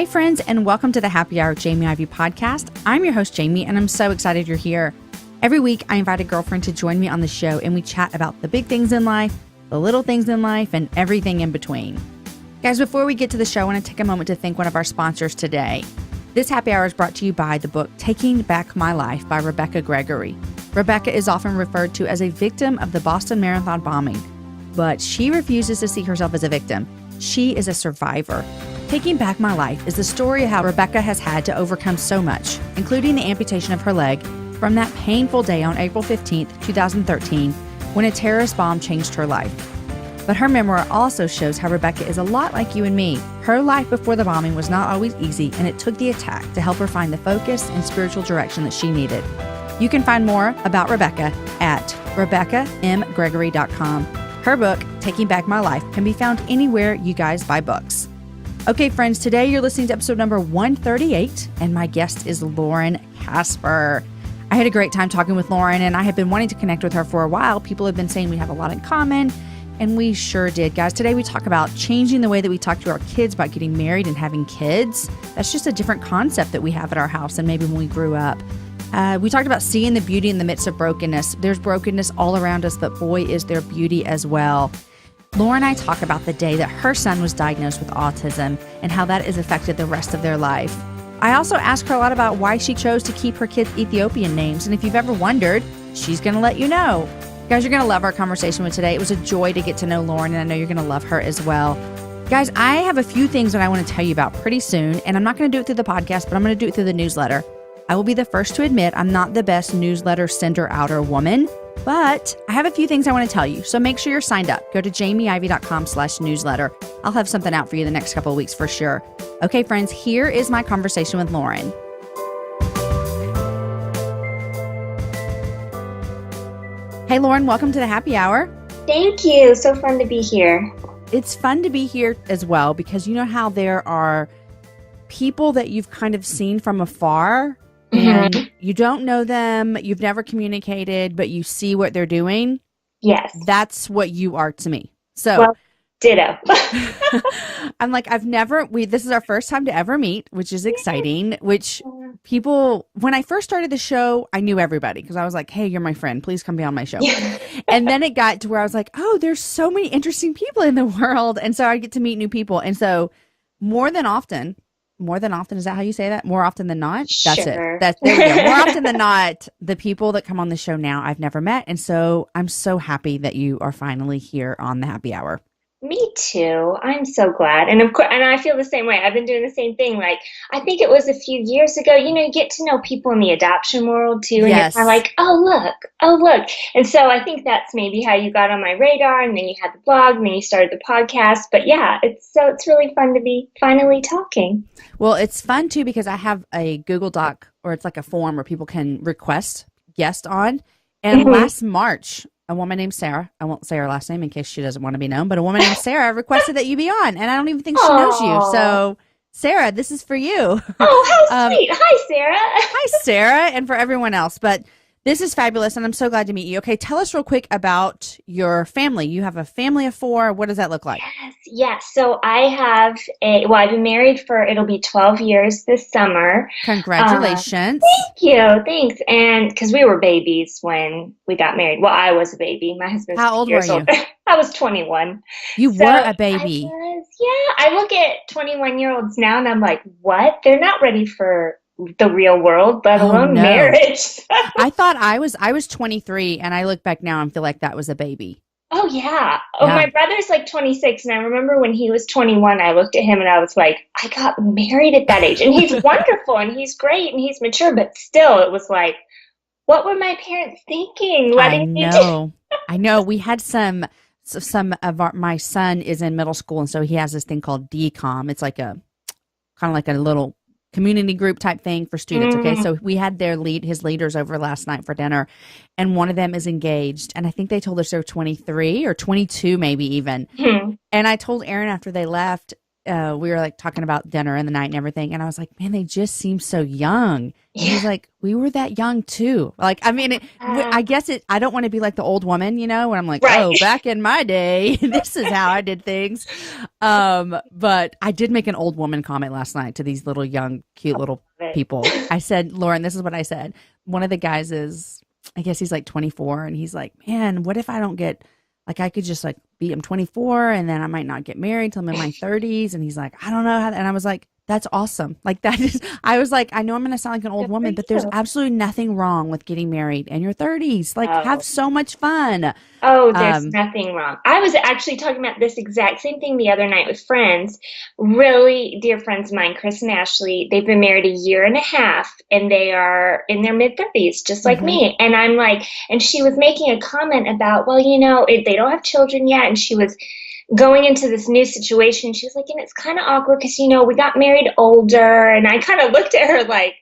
Hi, friends, and welcome to the Happy Hour Jamie Ivey podcast. I'm your host, Jamie, and I'm so excited you're here. Every week, I invite a girlfriend to join me on the show, and we chat about the big things in life, the little things in life, and everything in between. Guys, before we get to the show, I want to take a moment to thank one of our sponsors today. This Happy Hour is brought to you by the book Taking Back My Life by Rebecca Gregory. Rebecca is often referred to as a victim of the Boston Marathon bombing, but she refuses to see herself as a victim. She is a survivor. Taking Back My Life is the story of how Rebecca has had to overcome so much, including the amputation of her leg, from that painful day on April 15th, 2013, when a terrorist bomb changed her life. But her memoir also shows how Rebecca is a lot like you and me. Her life before the bombing was not always easy, and it took the attack to help her find the focus and spiritual direction that she needed. You can find more about Rebecca at RebeccaMGregory.com. Her book, Taking Back My Life, can be found anywhere you guys buy books. Okay, friends, today you're listening to episode number 138, and my guest is Lauren Casper. I had a great time talking with Lauren, and I have been wanting to connect with her for a while. People have been saying we have a lot in common, and we sure did, guys. Today we talk about changing the way that we talk to our kids about getting married and having kids. That's just a different concept that we have at our house than maybe when we grew up. We talked about seeing the beauty in the midst of brokenness. There's brokenness all around us, but boy, is there beauty as well. Laura and I talk about the day that her son was diagnosed with autism and how that has affected the rest of their life. I also asked her a lot about why she chose to keep her kids Ethiopian names, and if you've ever wondered, she's going to let you know. Guys, you're going to love our conversation with today. It was a joy to get to know Lauren, and I know you're going to love her as well. Guys, I have a few things that I want to tell you about pretty soon, and I'm not going to do it through the podcast, but I'm going to do it through the newsletter. I will be the first to admit I'm not the best newsletter sender-outer woman, but I have a few things I want to tell you, so make sure you're signed up. Go to jamieivey.com/newsletter. I'll have something out for you the next couple of weeks for sure. Okay, friends, here is my conversation with Lauren. Hey, Lauren, welcome to the Happy Hour. Thank you. So fun to be here. It's fun to be here as well because you know how there are people that you've kind of seen from afar and you don't know them, you've never communicated, but you see what they're doing. Yes. That's what you are to me. So, well, ditto. I'm like, this is our first time to ever meet, which is exciting, which people, when I first started the show, I knew everybody because I was like, hey, you're my friend. Please come be on my show. And then it got to where I was like, oh, there's so many interesting people in the world. And so I get to meet new people. And so more than often, is that how you say that? More often than not? That's sure. There we go. More often than not, the people that come on the show now I've never met. And so I'm so happy that you are finally here on the Happy Hour. Me too. I'm so glad. And of course, and I feel the same way. I've been doing the same thing. Like, I think it was a few years ago, you get to know people in the adoption world too. And Yes. you're kind of like, oh, look. And so I think that's maybe how you got on my radar. And then you had the blog and then you started the podcast. But yeah, it's really fun to be finally talking. Well, it's fun too because I have a Google Doc or it's like a form where people can request guests on. And last March, a woman named Sarah, I won't say her last name in case she doesn't want to be known, but a woman named Sarah requested that you be on. And I don't even think she knows you. So, Sarah, this is for you. Oh, how sweet. Hi, Sarah. Hi, Sarah, and for everyone else. But this is fabulous, and I'm so glad to meet you. Okay, tell us real quick about your family. You have a family of 4. What does that look like? Yes. So I've been married it'll be 12 years this summer. Congratulations. Thank you. Thanks. And because we were babies when we got married. Well, I was a baby. My husband's How old were you? older. I was 21. You were a baby. I look at 21-year-olds now and I'm like, what? They're not ready for the real world, let alone marriage. I thought I was 23 and I look back now and feel like that was a baby. Oh yeah. My brother's like 26 and I remember when he was 21, I looked at him and I was like, I got married at that age and he's wonderful and he's great and he's mature, but still it was like, what were my parents thinking? I know. We had some of my son is in middle school and so he has this thing called DCOM. It's like kind of like a little community group type thing for students. Okay. So we had his leaders over last night for dinner and one of them is engaged. And I think they told us they were 23 or 22, maybe even. And I told Aaron after they left, we were like talking about dinner and the night and everything. And I was like, man, they just seem so young. And he's like, we were that young too. Like, I mean, I guess I don't want to be like the old woman, when I'm like, oh, back in my day, this is how I did things. But I did make an old woman comment last night to these little young, cute little people. I said, Lauren, this is what I said. One of the guys I guess he's like 24 and he's like, man, what if I don't get, like, I could just like I'm 24 and then I might not get married till I'm in my 30s. And he's like, I don't know how, and I was like, that's awesome. Like I was like, I know I'm going to sound like an old woman, but there's absolutely nothing wrong with getting married in your 30s. Like have so much fun. Oh, there's nothing wrong. I was actually talking about this exact same thing the other night with friends, really dear friends of mine, Chris and Ashley. They've been married 1.5 years and they are in their mid-30s, just like me. And I'm like, and she was making a comment about, well, they don't have children yet. And she was going into this new situation. She was like, and it's kind of awkward because, we got married older. And I kind of looked at her like,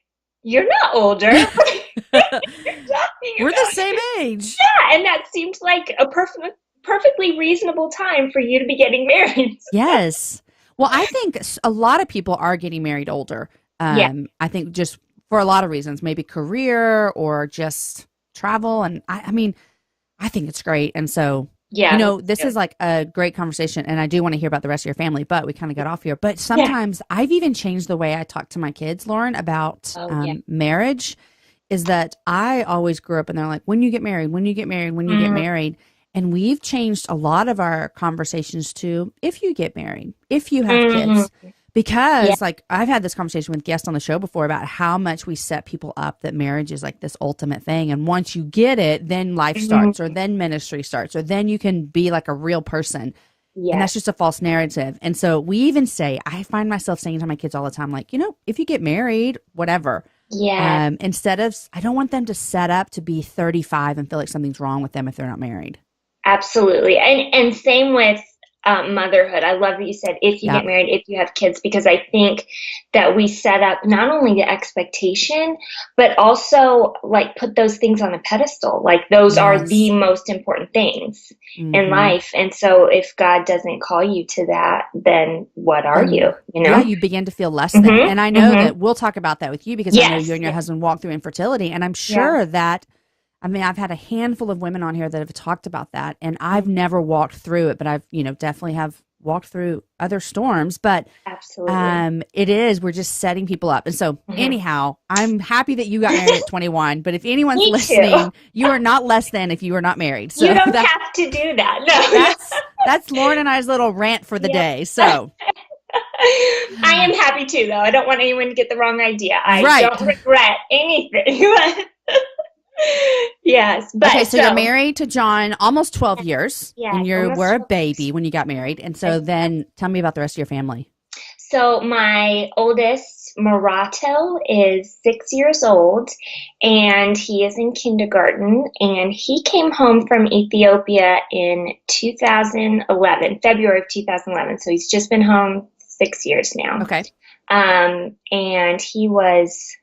you're not older. We're the same age. Yeah, and that seemed like a perfectly reasonable time for you to be getting married. Yes. Well, I think a lot of people are getting married older. I think just for a lot of reasons, maybe career or just travel. And I mean, I think it's great. And so, this is like a great conversation. And I do want to hear about the rest of your family, but we kind of got off here. But sometimes I've even changed the way I talk to my kids, Lauren, about marriage. Is that I always grew up and they're like, when you get married, when you get married, when you get married. And we've changed a lot of our conversations to if you get married, if you have kids, because like I've had this conversation with guests on the show before about how much we set people up that marriage is like this ultimate thing. And once you get it, then life starts or then ministry starts or then you can be like a real person. Yes. And that's just a false narrative. And so we even say, I find myself saying to my kids all the time, like, if you get married, whatever. Yeah. Instead of, I don't want them to set up to be 35 and feel like something's wrong with them if they're not married. Absolutely. And same with motherhood. I love that you said if you get married, if you have kids, because I think that we set up not only the expectation, but also like put those things on a pedestal. Like those are the most important things in life. And so if God doesn't call you to that, then what are you? Yeah, you begin to feel less than. And I know that we'll talk about that with you because I know you and your husband walked through infertility. And I'm sure that I've had a handful of women on here that have talked about that, and I've never walked through it, but I've, definitely have walked through other storms, but we're just setting people up. And so anyhow, I'm happy that you got married at 21, but if anyone's listening, you are not less than if you are not married. So you don't have to do that. No, that's Lauren and I's little rant for the day. So I am happy too, though. I don't want anyone to get the wrong idea. I don't regret anything. Yes. But okay, so you're married to John almost 12 years. Yeah. And you were a baby when you got married. And so then tell me about the rest of your family. So my oldest, Marato, is 6 years old and he is in kindergarten, and he came home from Ethiopia in 2011, February of 2011. So he's just been home 6 years now. Okay. And he was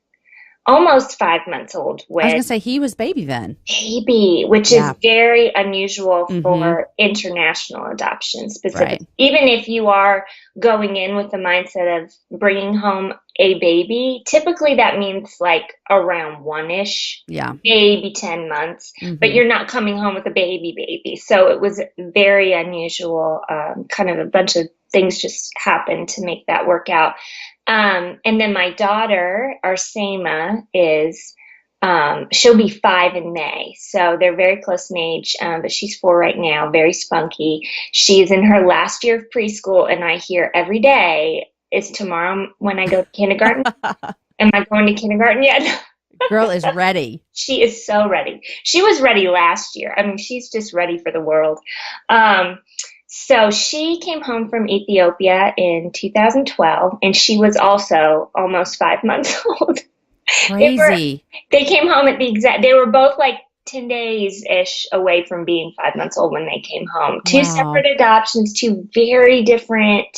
almost 5 months old. I was going to say he was baby then. Baby, which is very unusual for international adoption specifically. Right. Even if you are going in with the mindset of bringing home a baby, typically that means like around 1-ish, maybe 10 months, but you're not coming home with a baby. So it was very unusual. Kind of a bunch of things just happened to make that work out. And then my daughter, Arsema, is, she'll be 5 in May. So they're very close in age, but she's 4 right now, very spunky. She's in her last year of preschool, and I hear every day, is tomorrow when I go to kindergarten? Am I going to kindergarten yet? Girl is ready. She is so ready. She was ready last year. I mean, she's just ready for the world. So she came home from Ethiopia in 2012, and she was also almost 5 months old. Crazy. They came home at they were both like 10 days-ish away from being 5 months old when they came home. Wow. 2 separate adoptions, 2 very different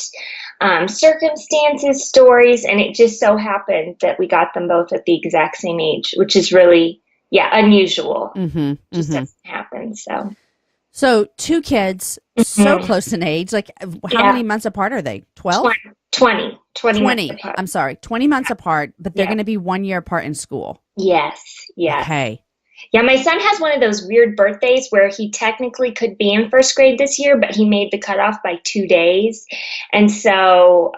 circumstances, stories, and it just so happened that we got them both at the exact same age, which is really, unusual. Just doesn't happen, so... So 2 kids, so close in age. Like, how many months apart are they? 12? 20 months apart. I'm sorry, 20 months apart, but they're going to be 1 year apart in school. Yes. Okay. Yeah, my son has one of those weird birthdays where he technically could be in first grade this year, but he made the cutoff by 2 days. And so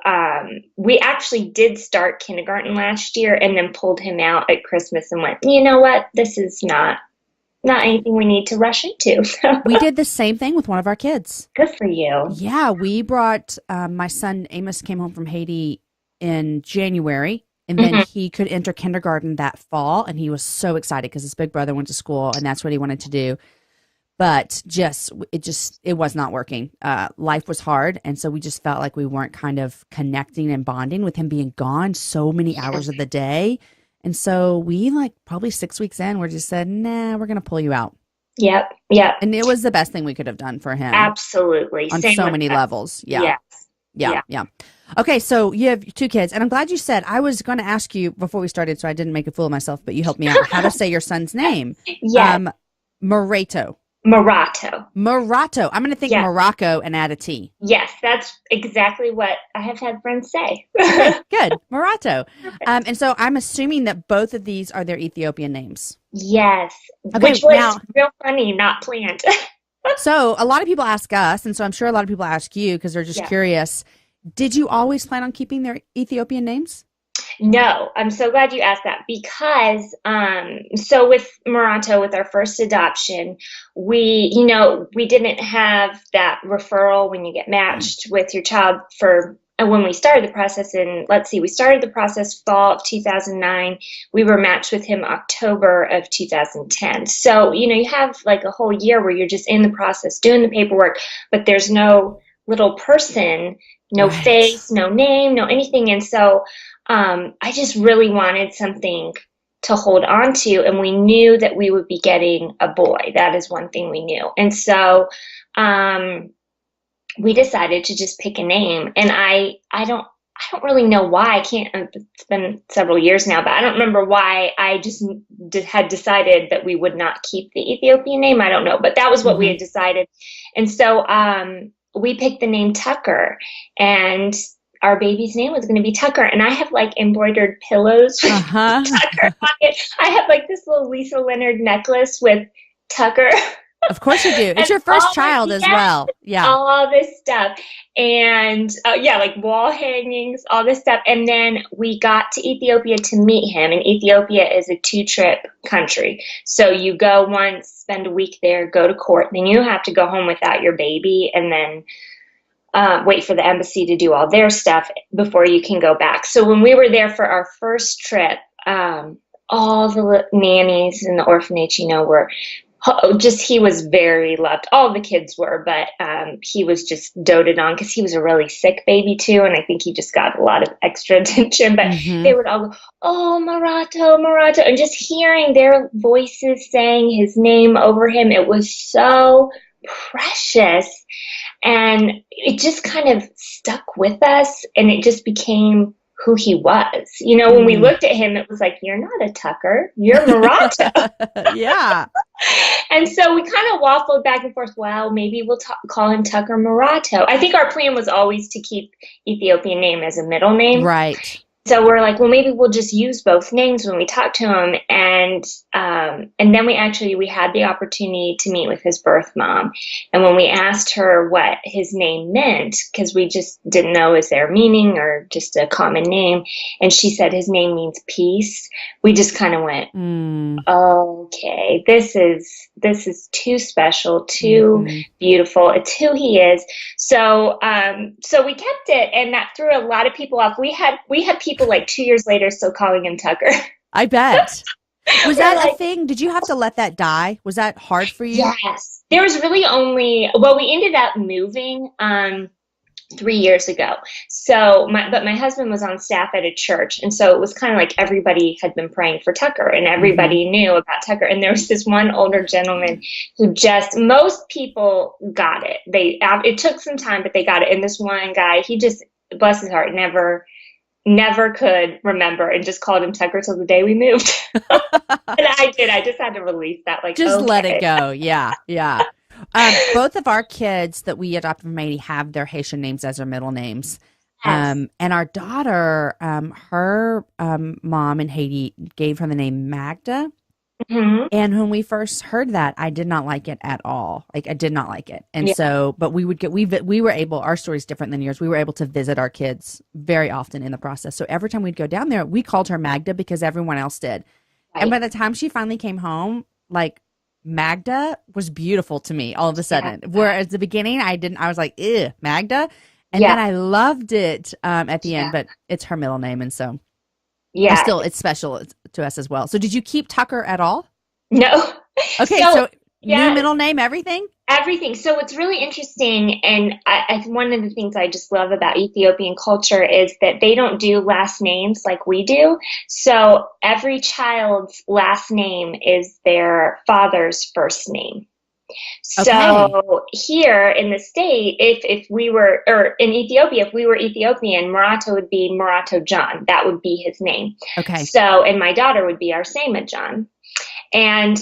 we actually did start kindergarten last year and then pulled him out at Christmas and went, you know what, this is not anything we need to rush into. We did the same thing with one of our kids. Good for you. Yeah, we brought my son Amos came home from Haiti in January, and then he could enter kindergarten that fall, and he was so excited because his big brother went to school, and that's what he wanted to do. But it was not working. Life was hard, and so we just felt like we weren't kind of connecting and bonding with him being gone so many hours of the day. And so we, like, probably 6 weeks in, we just said, nah, we're going to pull you out. Yep. And it was the best thing we could have done for him. Absolutely. On so many levels. Yeah. Okay, so you have 2 kids, and I'm glad you said, I was going to ask you before we started, so I didn't make a fool of myself, but you helped me out, how to say your son's name. Yeah. Marato. I'm going to think Morocco and add a T. Yes, that's exactly what I have had friends say. Okay, good. Marato. And so I'm assuming that both of these are their Ethiopian names. Yes. Okay, which was real funny, not planned. So a lot of people ask us, and so I'm sure a lot of people ask you because they're just curious. Did you always plan on keeping their Ethiopian names? No, I'm so glad you asked that because, so with Marato, with our first adoption, we didn't have that referral when you get matched with your child when we started the process we started the process fall of 2009. We were matched with him October of 2010. So, you have like a whole year where you're just in the process doing the paperwork, but there's no little person, no face, no name, no anything. And so, I just really wanted something to hold on to, and we knew that we would be getting a boy. That is one thing we knew. And so we decided to just pick a name. And I don't really know why. It's been several years now, but I don't remember why I just had decided that we would not keep the Ethiopian name. I don't know, but that was what we had decided. And so we picked the name Tucker, and our baby's name was going to be Tucker. And I have like embroidered pillows with Tucker on it. I have like this little Lisa Leonard necklace with Tucker. Of course you do. It's your first child as well. Yeah. All this stuff. And like wall hangings, all this stuff. And then we got to Ethiopia to meet him. And Ethiopia is a 2-trip country. So you go once, spend a week there, go to court. Then you have to go home without your baby and then wait for the embassy to do all their stuff before you can go back. So when we were there for our first trip, all the nannies in the orphanage, were he was very loved. All the kids were, but he was just doted on because he was a really sick baby too. And I think he just got a lot of extra attention, but they would all go, oh, Marato. And just hearing their voices saying his name over him, it was so precious. And it just kind of stuck with us, and it just became who he was. When we looked at him, it was like, you're not a Tucker, you're Marato. Yeah. And so we kind of waffled back and forth. Well, maybe we'll call him Tucker Marato. I think our plan was always to keep Ethiopian name as a middle name. Right. So we're like, well, maybe we'll just use both names when we talk to him. And then we had the opportunity to meet with his birth mom. And when we asked her what his name meant, because we just didn't know, is there meaning or just a common name? And she said his name means peace. We just kind of went, okay, this is too special, too beautiful. It's who he is. So we kept it, and that threw a lot of people off. We had people like 2 years later still calling him Tucker. I bet. Was that a thing? Did you have to let that die? Was that hard for you? Yes. There was really we ended up moving 3 years ago. So my husband was on staff at a church. And so it was kind of like everybody had been praying for Tucker, and everybody knew about Tucker. And there was this one older gentleman who most people got it. It took some time, but they got it. And this one guy, he just, bless his heart, never could remember, and just called him Tucker till the day we moved. And I just had to release that. Like, just let it go. Yeah. Yeah. Both of our kids that we adopted from Haiti have their Haitian names as their middle names. Yes. And our daughter, her mom in Haiti gave her the name Magda. Mm-hmm. And when we first heard that, I did not like it at all. Like I did not like it. And Yeah. so, but we were able, our story's different than yours. We were able to visit our kids very often in the process. So every time we'd go down there, we called her Magda because everyone else did. Right. And by the time she finally came home, like Magda was beautiful to me all of a sudden. Yeah. Whereas the beginning, I was like, ew, Magda. And then I loved it at the end, but it's her middle name. And so it's special to us as well. So did you keep Tucker at all? No. Okay. So new middle name, everything? Everything. So it's really interesting. And one of the things I just love about Ethiopian culture is that they don't do last names like we do. So every child's last name is their father's first name. So here in the state, if we were, or in Ethiopia, if we were Ethiopian, Marato would be Marato John. That would be his name. Okay. So, and my daughter would be Arsema John. And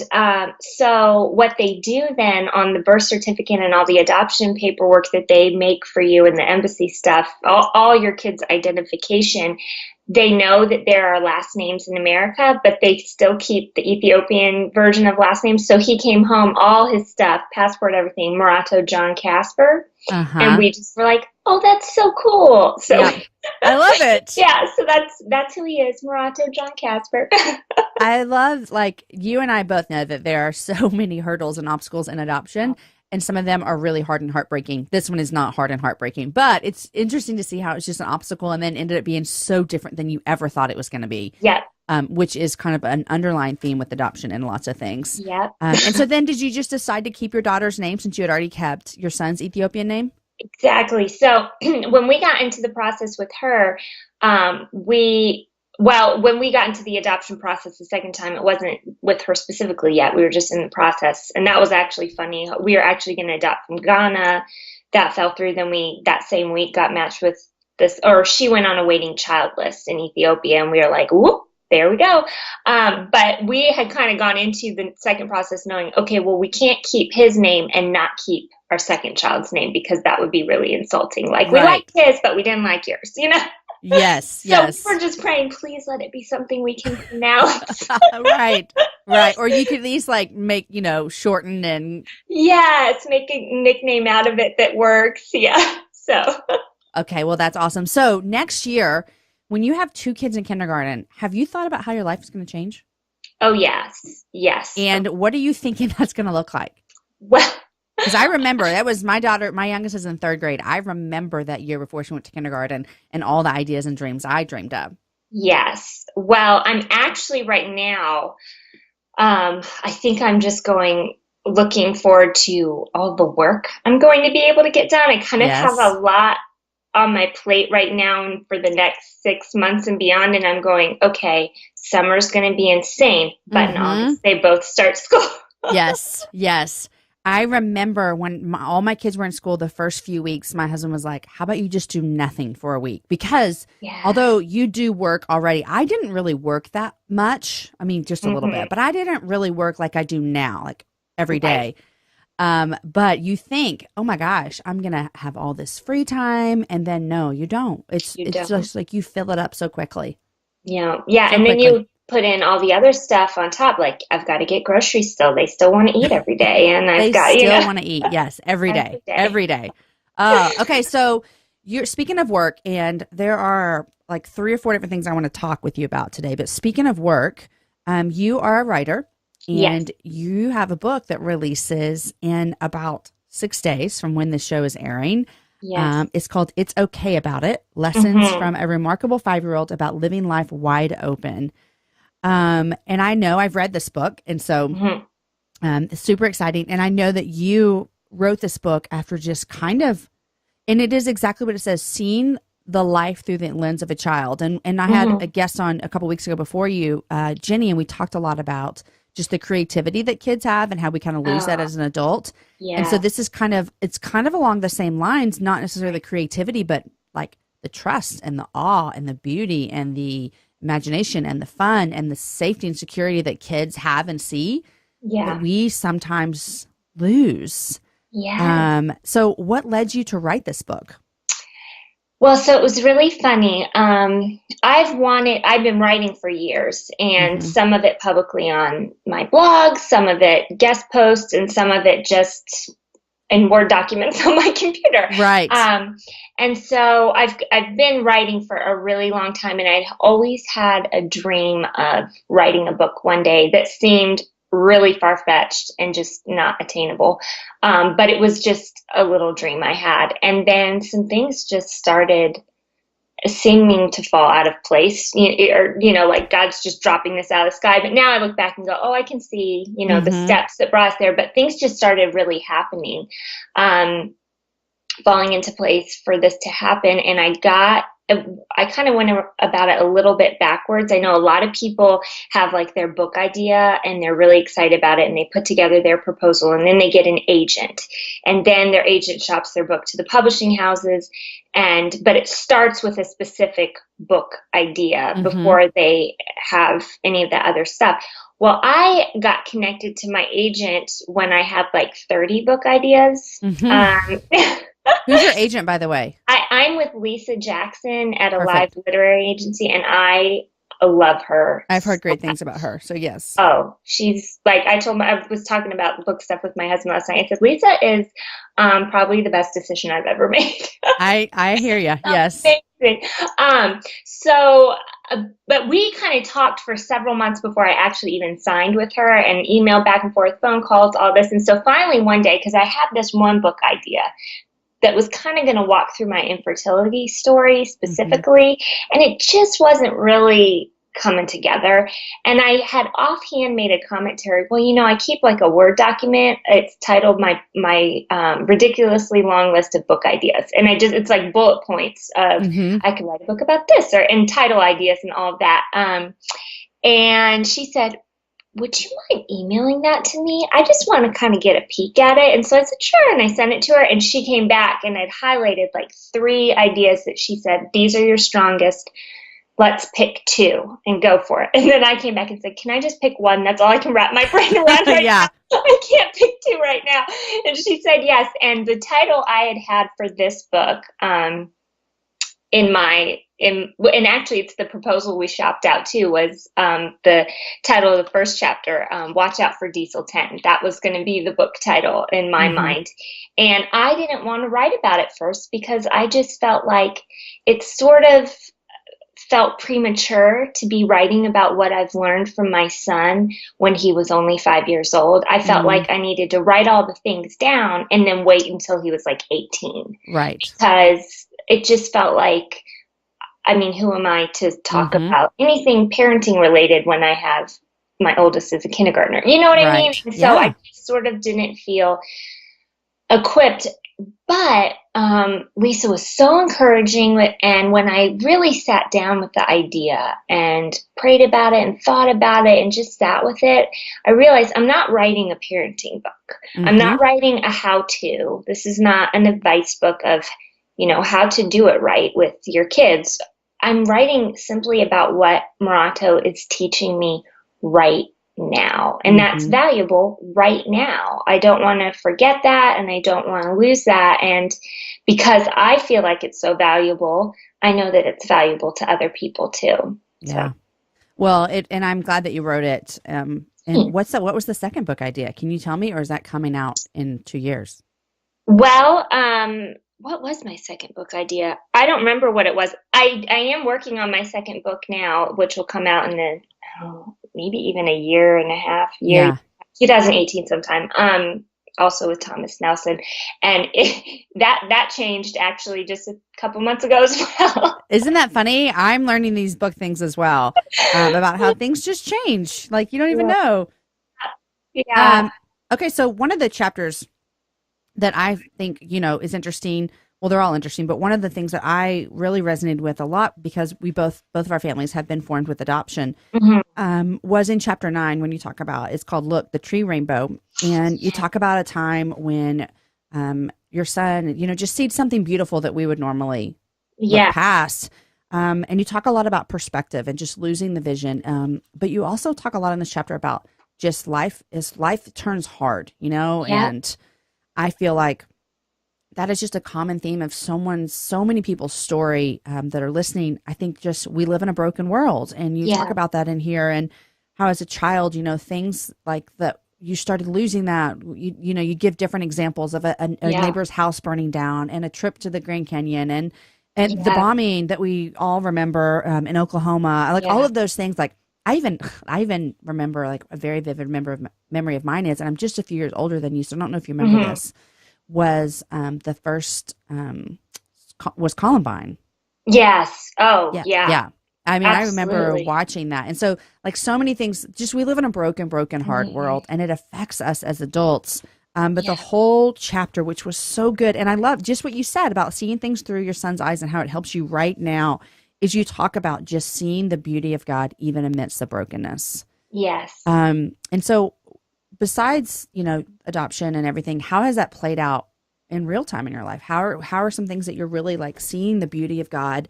so what they do then on the birth certificate and all the adoption paperwork that they make for you and the embassy stuff, all your kids' identification, they know that there are last names in America, but they still keep the Ethiopian version of last names. So he came home, all his stuff, passport, everything, Marato John Casper. And we just were like, oh, that's so cool. So I love it. Yeah. So that's who he is, Marato John Casper. I love, like, you and I both know that there are so many hurdles and obstacles in adoption. And some of them are really hard and heartbreaking. This one is not hard and heartbreaking, but it's interesting to see how it's just an obstacle and then ended up being so different than you ever thought it was going to be. Yeah. Which is kind of an underlying theme with adoption and lots of things. Yeah. And so then did you just decide to keep your daughter's name since you had already kept your son's Ethiopian name? Exactly. So when we got into the process with her, when we got into the adoption process the second time, it wasn't with her specifically yet. We were just in the process. And that was actually funny. We were actually going to adopt from Ghana. That fell through. Then that same week got matched with this, or she went on a waiting child list in Ethiopia. And we were like, whoop, there we go. But we had kind of gone into the second process knowing, okay, well, we can't keep his name and not keep our second child's name because that would be really insulting. Like, we liked his, but we didn't like yours, you know? Yes, yes. So we're just praying, please let it be something we can pronounce. Right. Or you could at least like make, shorten and. Yes, make a nickname out of it that works. Yeah. So. Okay, well, that's awesome. So next year, when you have 2 kids in kindergarten, have you thought about how your life is going to change? Oh, yes. Yes. And what are you thinking that's going to look like? Well. Because I remember that was my daughter, my youngest is in 3rd grade. I remember that year before she went to kindergarten and all the ideas and dreams I dreamed of. Yes. Well, I'm actually right now, I think I'm just looking forward to all the work I'm going to be able to get done. I kind of have a lot on my plate right now and for the next 6 months and beyond. And I'm going, okay, summer's going to be insane. But in August, they both start school. Yes. I remember when all my kids were in school the first few weeks, my husband was like, how about you just do nothing for a week? Because although you do work already, I didn't really work that much. I mean, just a little bit, but I didn't really work like I do now, like every day. But you think, oh my gosh, I'm going to have all this free time. And then no, you don't. It's just like you fill it up so quickly. Yeah. Yeah. So and then you put in all the other stuff on top. Like, I've got to get groceries still. They still want to eat every day. And they still want to eat. Yes. Every day. Okay. So you're speaking of work, and there are like 3 or 4 different things I want to talk with you about today. But speaking of work, you are a writer and you have a book that releases in about 6 days from when the show is airing. Yes. It's called It's Okay About It, Lessons from a Remarkable 5-Year-Old About Living Life Wide Open. And I know I've read this book, and so it's super exciting. And I know that you wrote this book after just kind of, and it is exactly what it says, seeing the life through the lens of a child. And I had a guest on a couple weeks ago before you, Jenny, and we talked a lot about just the creativity that kids have and how we kind of lose that as an adult. Yeah. And so this is it's kind of along the same lines, not necessarily the creativity, but like the trust and the awe and the beauty and the imagination and the fun and the safety and security that kids have and see that we sometimes lose. Yeah. So what led you to write this book? Well, so it was really funny. I've been writing for years, and some of it publicly on my blog, some of it guest posts, and some of it just in Word documents on my computer. Right. And so I've been writing for a really long time, and I'd always had a dream of writing a book one day that seemed really far-fetched and just not attainable. But it was just a little dream I had. And then some things just started seeming to fall out of place, like God's just dropping this out of the sky. But now I look back and go, oh, I can see, the steps that brought us there. But things just started really happening, falling into place for this to happen. And I kind of went about it a little bit backwards. I know a lot of people have like their book idea and they're really excited about it, and they put together their proposal, and then they get an agent, and then their agent shops their book to the publishing houses. But it starts with a specific book idea before they have any of that other stuff. Well, I got connected to my agent when I had like 30 book ideas. Who's your agent, by the way? I'm with Lisa Jackson at a live literary agency, and I love her. I've heard great things about her, so yes. Oh, she's like, I was talking about book stuff with my husband last night. I said, Lisa is probably the best decision I've ever made. I hear you, yes. Amazing. But we kind of talked for several months before I actually even signed with her, and emailed back and forth, phone calls, all this. And so finally one day, because I had this one book idea that was kind of going to walk through my infertility story specifically, and it just wasn't really coming together. And I had offhand made a comment to her, well, I keep like a Word document. It's titled my ridiculously long list of book ideas. And it's like bullet points of, I could write a book about this, and title ideas and all of that. And she said, would you mind emailing that to me? I just want to kind of get a peek at it. And so I said, sure. And I sent it to her, and she came back and had highlighted like 3 ideas that she said, these are your strongest. Let's pick 2 and go for it. And then I came back and said, can I just pick 1? That's all I can wrap my brain around right now. I can't pick 2 right now. And she said, yes. And the title I had for this book, and actually it's the proposal we shopped out to, was the title of the first chapter, Watch Out for Diesel 10. That was going to be the book title in my mind. And I didn't want to write about it first because I just felt like it sort of felt premature to be writing about what I've learned from my son when he was only 5 years old. I felt like I needed to write all the things down and then wait until he was like 18. Right. Because it just felt like, who am I to talk about anything parenting related when I have my oldest as a kindergartner? You know what I mean? And so I just sort of didn't feel equipped. But Lisa was so encouraging, and when I really sat down with the idea and prayed about it and thought about it and just sat with it, I realized I'm not writing a parenting book. I'm not writing a how-to. This is not an advice book of, how to do it right with your kids. I'm writing simply about what Morato is teaching me right now. And that's valuable right now. I don't want to forget that, and I don't want to lose that. And because I feel like it's so valuable, I know that it's valuable to other people too. Yeah. So. Well, and I'm glad that you wrote it. And what was the second book idea? Can you tell me, or is that coming out in 2 years? Well, what was my second book idea? I don't remember what it was. I am working on my second book now, which will come out in maybe even a year and a half, 2018 sometime. Also with Thomas Nelson. And that changed actually just a couple months ago as well. Isn't that funny? I'm learning these book things as well, about how things just change. Like you don't even know. Yeah. Okay. So one of the chapters that I think, is interesting. Well, they're all interesting, but one of the things that I really resonated with a lot, because we both of our families have been formed with adoption, was in chapter 9 when you talk about, it's called Look, the Tree Rainbow. And you talk about a time when your son, just sees something beautiful that we would normally look past. And you talk a lot about perspective and just losing the vision. But you also talk a lot in this chapter about just life turns hard, and I feel like that is just a common theme of so many people's story that are listening. I think just we live in a broken world, and you talk about that in here, and how as a child, things like that, you started losing that. You give different examples of a neighbor's house burning down, and a trip to the Grand Canyon, and the bombing that we all remember in Oklahoma, like all of those things. Like I even remember, like a very vivid memory of mine is, and I'm just a few years older than you, so I don't know if you remember this. Was the first was Columbine. Yes. Oh, yeah. Yeah. I mean, Absolutely. I remember watching that. And so, like, so many things, just we live in a broken, hard world, and it affects us as adults. But the whole chapter, which was so good, and I love just what you said about seeing things through your son's eyes and how it helps you right now, is you talk about just seeing the beauty of God even amidst the brokenness. Yes. And so, besides, adoption and everything, how has that played out in real time in your life? How are some things that you're really like seeing the beauty of God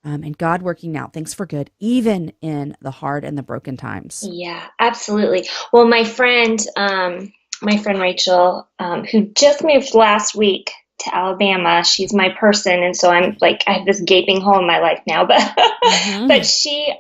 and God working out things for good, even in the hard and the broken times? Yeah, absolutely. Well, my friend Rachel, who just moved last week to Alabama, she's my person, and so I'm like, I have this gaping hole in my life now. But but she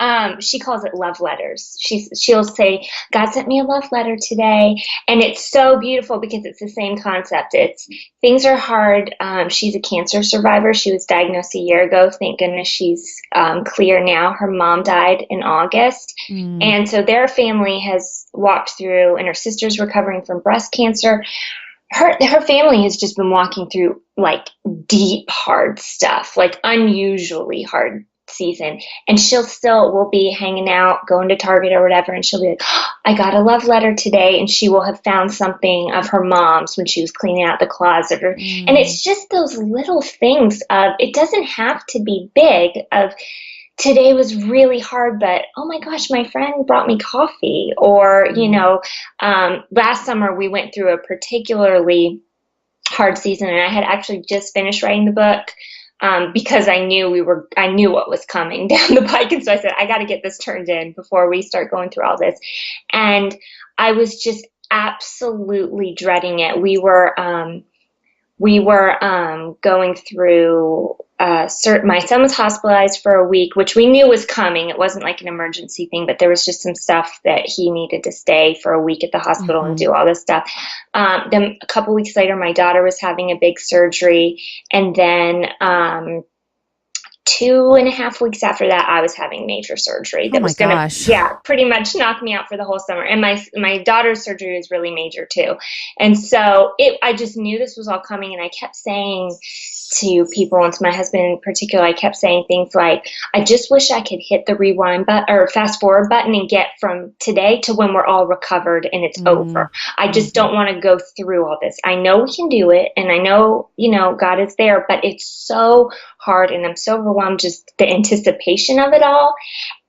calls it love letters. She'll say, God sent me a love letter today, and it's so beautiful because it's the same concept. It's things are hard. She's a cancer survivor. She was diagnosed a year ago. Thank goodness she's clear now. Her mom died in August, and so their family has walked through, and her sister's recovering from breast cancer. Her family has just been walking through like deep, hard stuff, like unusually hard season. And we'll be hanging out, going to Target or whatever. And she'll be like, oh, I got a love letter today. And she will have found something of her mom's when she was cleaning out the closet. And it's just those little things of, it doesn't have to be big of, today was really hard, but oh my gosh, my friend brought me coffee. Or, last summer we went through a particularly hard season, and I had actually just finished writing the book because I knew what was coming down the pike. And so I said, I got to get this turned in before we start going through all this. And I was just absolutely dreading it. We were going through my son was hospitalized for a week, which we knew was coming. It wasn't like an emergency thing, but there was just some stuff that he needed to stay for a week at the hospital and do all this stuff. Then a couple weeks later, my daughter was having a big surgery. And then 2.5 weeks after that, I was having major surgery that was going to, pretty much knock me out for the whole summer. And my daughter's surgery was really major too. And so I just knew this was all coming. And I kept saying to people, and to my husband in particular, I kept saying things like, I just wish I could hit the rewind button or fast forward button and get from today to when we're all recovered and it's over. I just don't want to go through all this. I know we can do it, and I know, God is there, but it's so hard, and I'm so overwhelmed, just the anticipation of it all.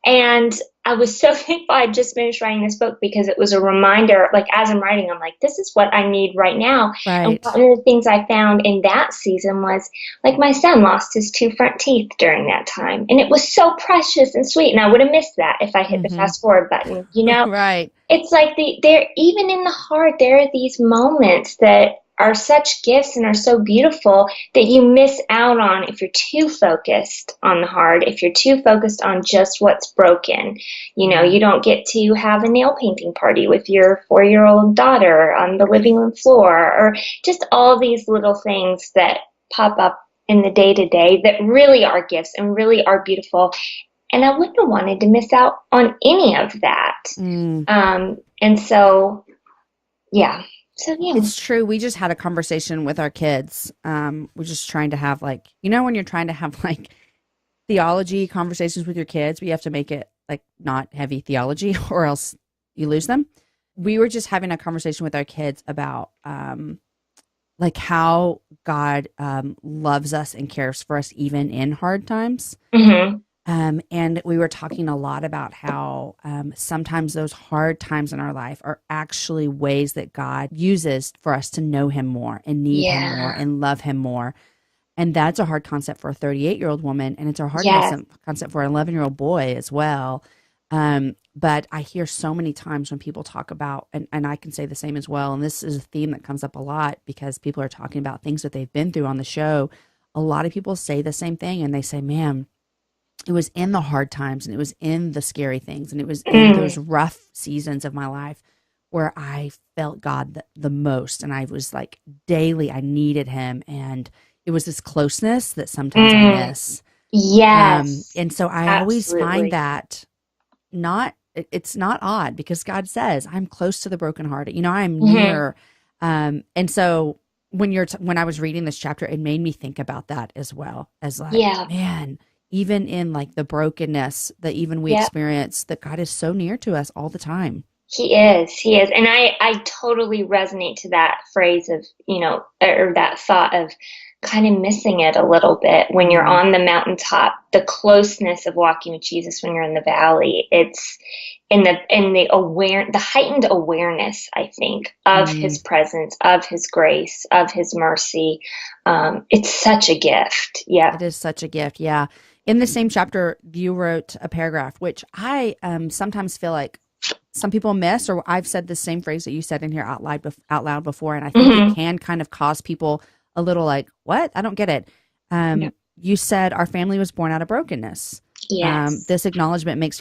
And I was so thankful I just finished writing this book, because it was a reminder, like as I'm writing, I'm like, this is what I need right now. Right. And one of the things I found in that season was, like, my son lost his 2 front teeth during that time. And it was so precious and sweet. And I would have missed that if I hit the fast forward button, Right. It's like they're even in the heart, there are these moments that are such gifts and are so beautiful that you miss out on if you're too focused on the hard, if you're too focused on just what's broken. You don't get to have a nail painting party with your 4-year-old daughter on the living room floor, or just all these little things that pop up in the day-to-day that really are gifts and really are beautiful. And I wouldn't have wanted to miss out on any of that. And so, yeah. So, yeah. It's true. We just had a conversation with our kids. We're just trying to have, like, when you're trying to have like theology conversations with your kids, but you have to make it like not heavy theology or else you lose them. We were just having a conversation with our kids about like how God loves us and cares for us even in hard times. And we were talking a lot about how sometimes those hard times in our life are actually ways that God uses for us to know him more and need him more and love him more. And that's a hard concept for a 38-year-old woman. And it's a hard concept for an 11-year-old boy as well. But I hear so many times when people talk about, and I can say the same as well, and this is a theme that comes up a lot because people are talking about things that they've been through on the show. A lot of people say the same thing, and they say, man, it was in the hard times, and it was in the scary things, and it was in those rough seasons of my life where I felt God the most. And I was like, daily, I needed him. And it was this closeness that sometimes I miss. Yes. And so I always find that it's not odd, because God says, I'm close to the brokenhearted. You know, I'm near. And so when I was reading this chapter, it made me think about that as well, as like, man, even in like the brokenness that even we experience, that God is so near to us all the time. He is. And I totally resonate to that phrase of, you know, or that thought of kind of missing it a little bit when you're on the mountaintop, the closeness of walking with Jesus when you're in the valley. It's in the heightened awareness, I think, of his presence, of his grace, of his mercy. It's such a gift. Yeah. It is such a gift. Yeah. In the same chapter, you wrote a paragraph, which I sometimes feel like some people miss, or I've said the same phrase that you said in here out loud before. And I think it can kind of cause people a little like, what? I don't get it. You said our family was born out of brokenness. Yes. This acknowledgement makes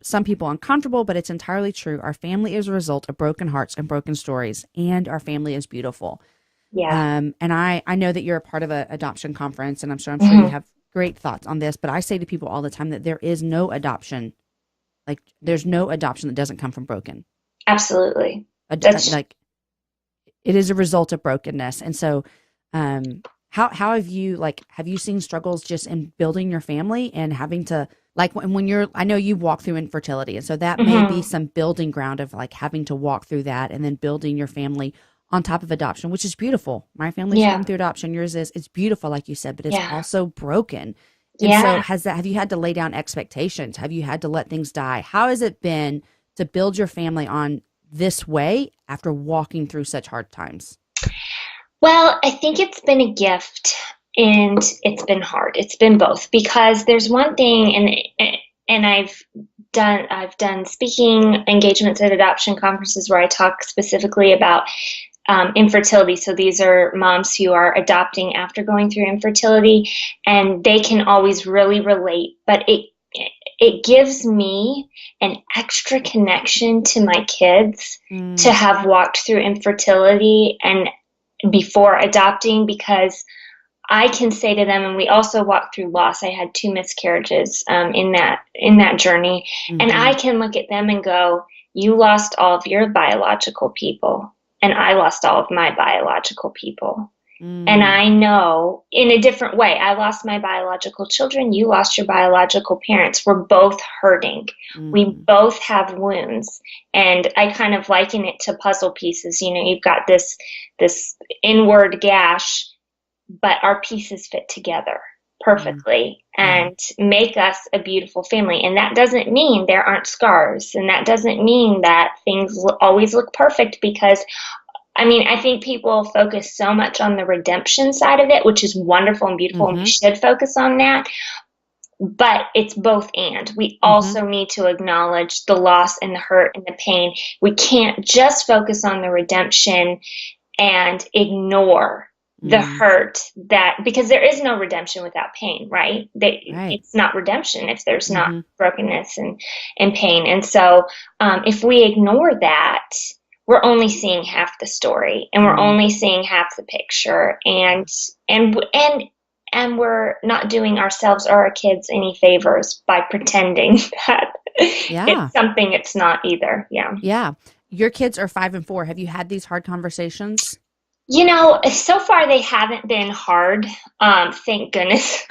some people uncomfortable, but it's entirely true. Our family is a result of broken hearts and broken stories, and our family is beautiful. Yeah. And I know that you're a part of an adoption conference, and I'm sure you have great thoughts on this, but I say to people all the time that there is no adoption. Like, there's no adoption that doesn't come from broken. Absolutely. Like, it is a result of brokenness. And so, how have you seen struggles just in building your family and having to, like, when I know you walk through infertility, and so that may be some building ground of like having to walk through that and then building your family on top of adoption, which is beautiful. My family's come through adoption. Yours is. It's beautiful, like you said, but it's also broken. And so have you had to lay down expectations? Have you had to let things die? How has it been to build your family on this way after walking through such hard times? Well, I think it's been a gift, and it's been hard. It's been both, because there's one thing, and I've done speaking engagements at adoption conferences where I talk specifically about infertility. So these are moms who are adopting after going through infertility, and they can always really relate, but it gives me an extra connection to my kids to have walked through infertility and before adopting, because I can say to them, and we also walked through loss. I had 2 miscarriages in that journey, and I can look at them and go, you lost all of your biological people, and I lost all of my biological people. And I know in a different way, I lost my biological children. You lost your biological parents. We're both hurting. We both have wounds. And I kind of liken it to puzzle pieces. You know, you've got this inward gash, but our pieces fit together perfectly and make us a beautiful family. And that doesn't mean there aren't scars. And that doesn't mean that things always look perfect, because I mean, I think people focus so much on the redemption side of it, which is wonderful and beautiful, and we should focus on that. But it's both and. We also need to acknowledge the loss and the hurt and the pain. We can't just focus on the redemption and ignore the hurt, because there is no redemption without pain, right? It's not redemption if there's not brokenness and pain. And so if we ignore that, we're only seeing half the story, and we're only seeing half the picture, and we're not doing ourselves or our kids any favors by pretending that it's something it's not either. Yeah. Your kids are 5 and 4. Have you had these hard conversations? You know, so far they haven't been hard, thank goodness,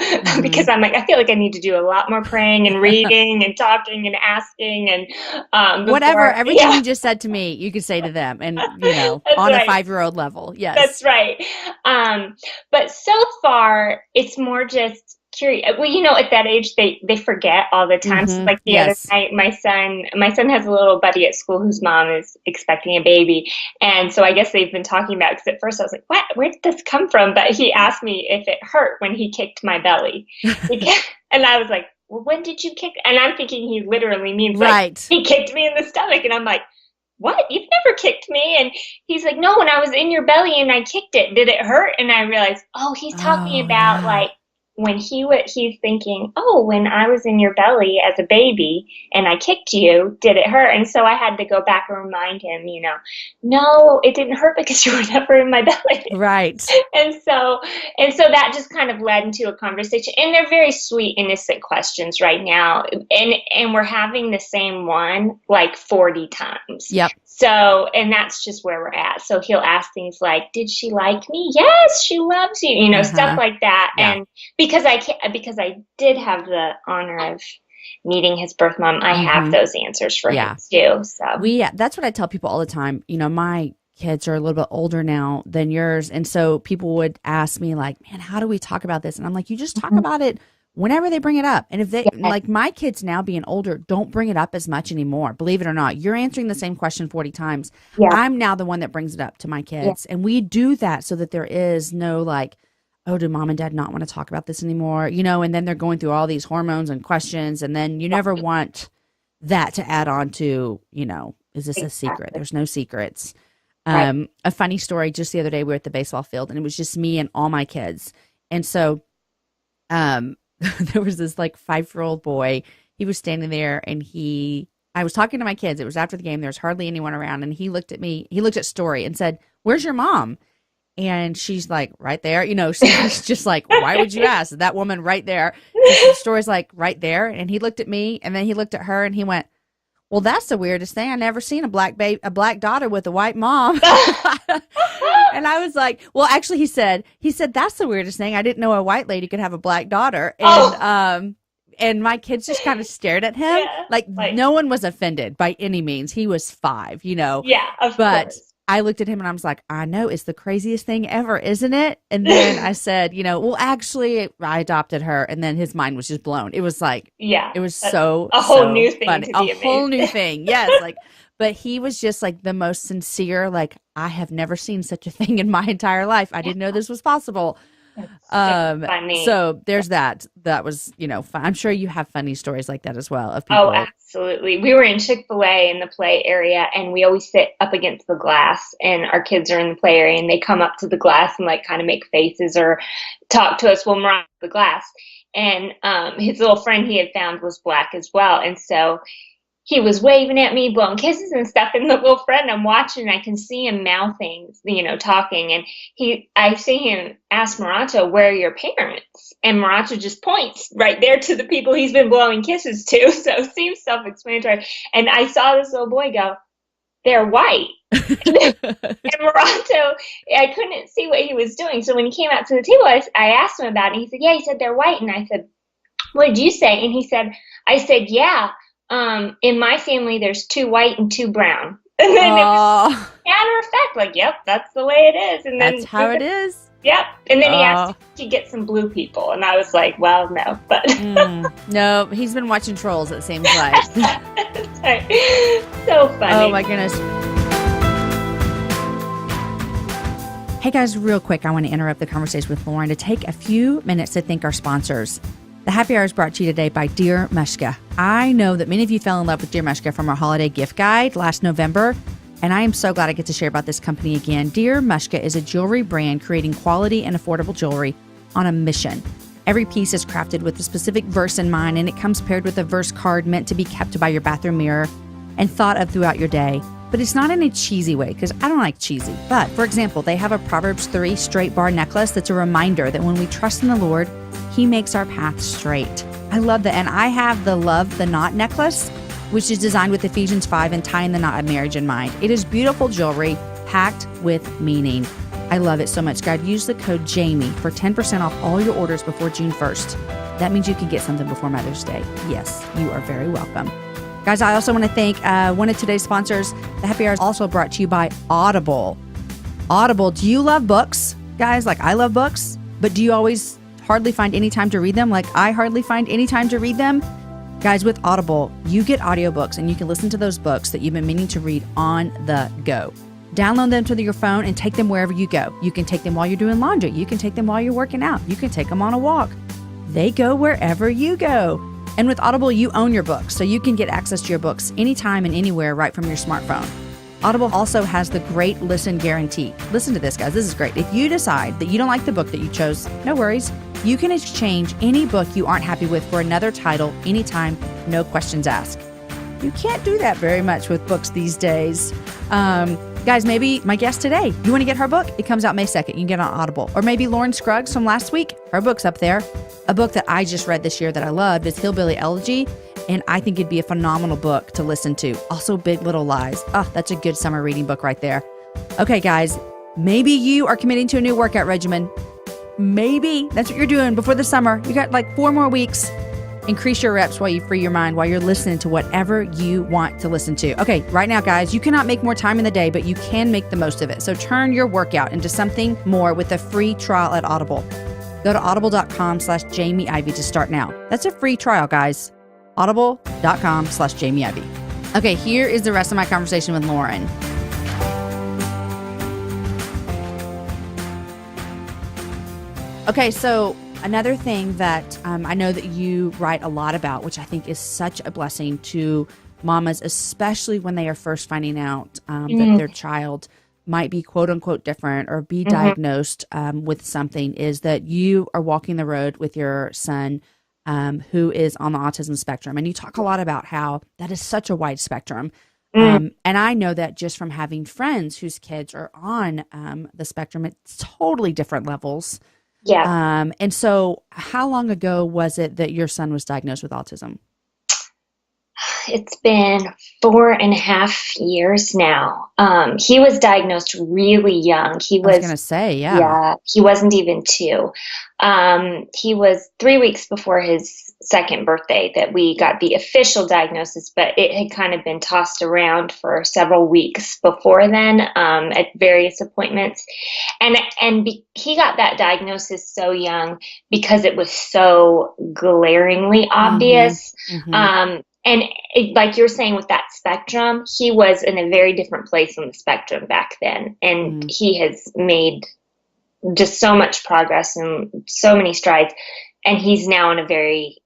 because I'm like, I feel like I need to do a lot more praying and reading and talking and asking and whatever, everything you just said to me, you could say to them, and you know, on a 5-year-old level. Yes, that's right. But so far, it's more just curious. Well, you know, at that age, they forget all the time. So like the other night, my son has a little buddy at school whose mom is expecting a baby, and so I guess they've been talking about it, because at first I was like, what? Where did this come from? But he asked me if it hurt when he kicked my belly, and I was like, well, when did you kick? And I'm thinking he literally means right. He kicked me in the stomach. And I'm like, what? You've never kicked me? And he's like, no, when I was in your belly and I kicked it, did it hurt? And I realized, oh, he's talking about like when he's thinking, oh, when I was in your belly as a baby and I kicked you, did it hurt? And so I had to go back and remind him, no, it didn't hurt because you were never in my belly. Right. And so that just kind of led into a conversation. And they're very sweet, innocent questions right now. And we're having the same one like 40 times. Yep. So, and that's just where we're at. So he'll ask things like, did she like me? Yes, she loves you, stuff like that. Yeah. And because I did have the honor of meeting his birth mom, I have those answers for him too. So that's what I tell people all the time. My kids are a little bit older now than yours. And so people would ask me like, man, how do we talk about this? And I'm like, you just talk about it whenever they bring it up. And if they, like my kids now being older, don't bring it up as much anymore. Believe it or not, you're answering the same question 40 times. Yeah. I'm now the one that brings it up to my kids. Yeah. And we do that so that there is no like, oh, do mom and dad not want to talk about this anymore? And then they're going through all these hormones and questions. And then you never want that to add on to, is this a secret? There's no secrets. A funny story, just the other day, we were at the baseball field and it was just me and all my kids. And so, there was this like 5-year-old boy. He was standing there and I was talking to my kids. It was after the game. There was hardly anyone around. And he looked at me, he looked at Story and said, where's your mom? And she's like, right there. She's just like, why would you ask? That woman right there. Story's like, right there. And he looked at me and then he looked at her and he went, well, that's the weirdest thing. I never seen a black daughter with a white mom. And I was like, well, actually he said, that's the weirdest thing. I didn't know a white lady could have a black daughter. And, and my kids just kind of stared at him. Yeah, like no one was offended by any means. He was 5, Yeah, of course. I looked at him and I was like, I know, it's the craziest thing ever, isn't it? And then I said, well, actually, I adopted her. And then his mind was just blown. It was like, it was a whole new thing. Funny. A whole new thing. Yes. But he was just like the most sincere, like, I have never seen such a thing in my entire life. I didn't know this was possible. Funny. So there's that. That was, fun. I'm sure you have funny stories like that as well. Of people. Oh, absolutely. We were in Chick-fil-A in the play area and we always sit up against the glass and our kids are in the play area and they come up to the glass and like kind of make faces or talk to us when we're on the glass. And his little friend he had found was black as well. And so he was waving at me, blowing kisses and stuff. And the little friend I'm watching, I can see him mouthing, talking. And I see him ask Marato, where are your parents? And Marato just points right there to the people he's been blowing kisses to. So it seems self-explanatory. And I saw this little boy go, they're white. And Marato, I couldn't see what he was doing. So when he came out to the table, I asked him about it. And he said, yeah, he said they're white. And I said, what did you say? And I said, yeah. In my family, there's 2 white and 2 brown. And then it was matter of fact, like, yep, that's the way it is. And then that's how it is. Yep. And then he asked to get some blue people. And I was like, well, no. But no, he's been watching Trolls, it seems like. So funny. Oh, my goodness. Hey, guys, real quick, I want to interrupt the conversation with Lauren to take a few minutes to thank our sponsors. The Happy Hour is brought to you today by Dear Mushka. I know that many of you fell in love with Dear Mushka from our holiday gift guide last November, and I am so glad I get to share about this company again. Dear Mushka is a jewelry brand creating quality and affordable jewelry on a mission. Every piece is crafted with a specific verse in mind, and it comes paired with a verse card meant to be kept by your bathroom mirror and thought of throughout your day. But it's not in a cheesy way, because I don't like cheesy. But, for example, they have a Proverbs 3 straight bar necklace that's a reminder that when we trust in the Lord, He makes our path straight. I love that. And I have the Love the Knot necklace, which is designed with Ephesians 5 and tying the knot of marriage in mind. It is beautiful jewelry packed with meaning. I love it so much. God, use the code Jamie for 10% off all your orders before June 1st. That means you can get something before Mother's Day. Yes, you are very welcome. Guys, I also want to thank one of today's sponsors. The Happy Hour is also brought to you by Audible. Audible, do you love books? Guys, like I love books, but do you always hardly find any time to read them? Like I hardly find any time to read them. Guys, with Audible, you get audiobooks and you can listen to those books that you've been meaning to read on the go. Download them to your phone and take them wherever you go. You can take them while you're doing laundry. You can take them while you're working out. You can take them on a walk. They go wherever you go. And with Audible, you own your books, so you can get access to your books anytime and anywhere right from your smartphone. Audible also has the Great Listen Guarantee. Listen to this, guys. This is great. If you decide that you don't like the book that you chose, no worries. You can exchange any book you aren't happy with for another title anytime, no questions asked. You can't do that very much with books these days. Guys, maybe my guest today, you want to get her book? It comes out May 2nd. You can get it on Audible. Or maybe Lauren Scruggs from last week. Her book's up there. A book that I just read this year that I loved is Hillbilly Elegy. And I think it'd be a phenomenal book to listen to. Also, Big Little Lies. Oh, that's a good summer reading book right there. Okay, guys, maybe you are committing to a new workout regimen. Maybe that's what you're doing before the summer. You got like 4 more weeks. Increase your reps while you free your mind, while you're listening to whatever you want to listen to. Okay, right now, guys, you cannot make more time in the day, but you can make the most of it. So turn your workout into something more with a free trial at Audible. Go to audible.com/Jamie Ivey to start now. That's a free trial, guys. Audible.com/Jamie Ivey. Okay, here is the rest of my conversation with Lauren. Okay, so another thing that I know that you write a lot about, which I think is such a blessing to mamas, especially when they are first finding out that their child might be quote unquote different or be diagnosed with something, is that you are walking the road with your son who is on the autism spectrum. And you talk a lot about how that is such a wide spectrum. And I know that just from having friends whose kids are on the spectrum, it's totally different levels. Yeah. And so how long ago was it that your son was diagnosed with autism? It's been 4.5 years now. He was diagnosed really young. I was going to say, yeah. Yeah, he wasn't even 2. He was 3 weeks before his second birthday that we got the official diagnosis, but it had kind of been tossed around for several weeks before then at various appointments. And he got that diagnosis so young because it was so glaringly obvious. And like you're saying with that spectrum, he was in a very different place on the spectrum back then. And he has made just so much progress and so many strides. And he's now in a very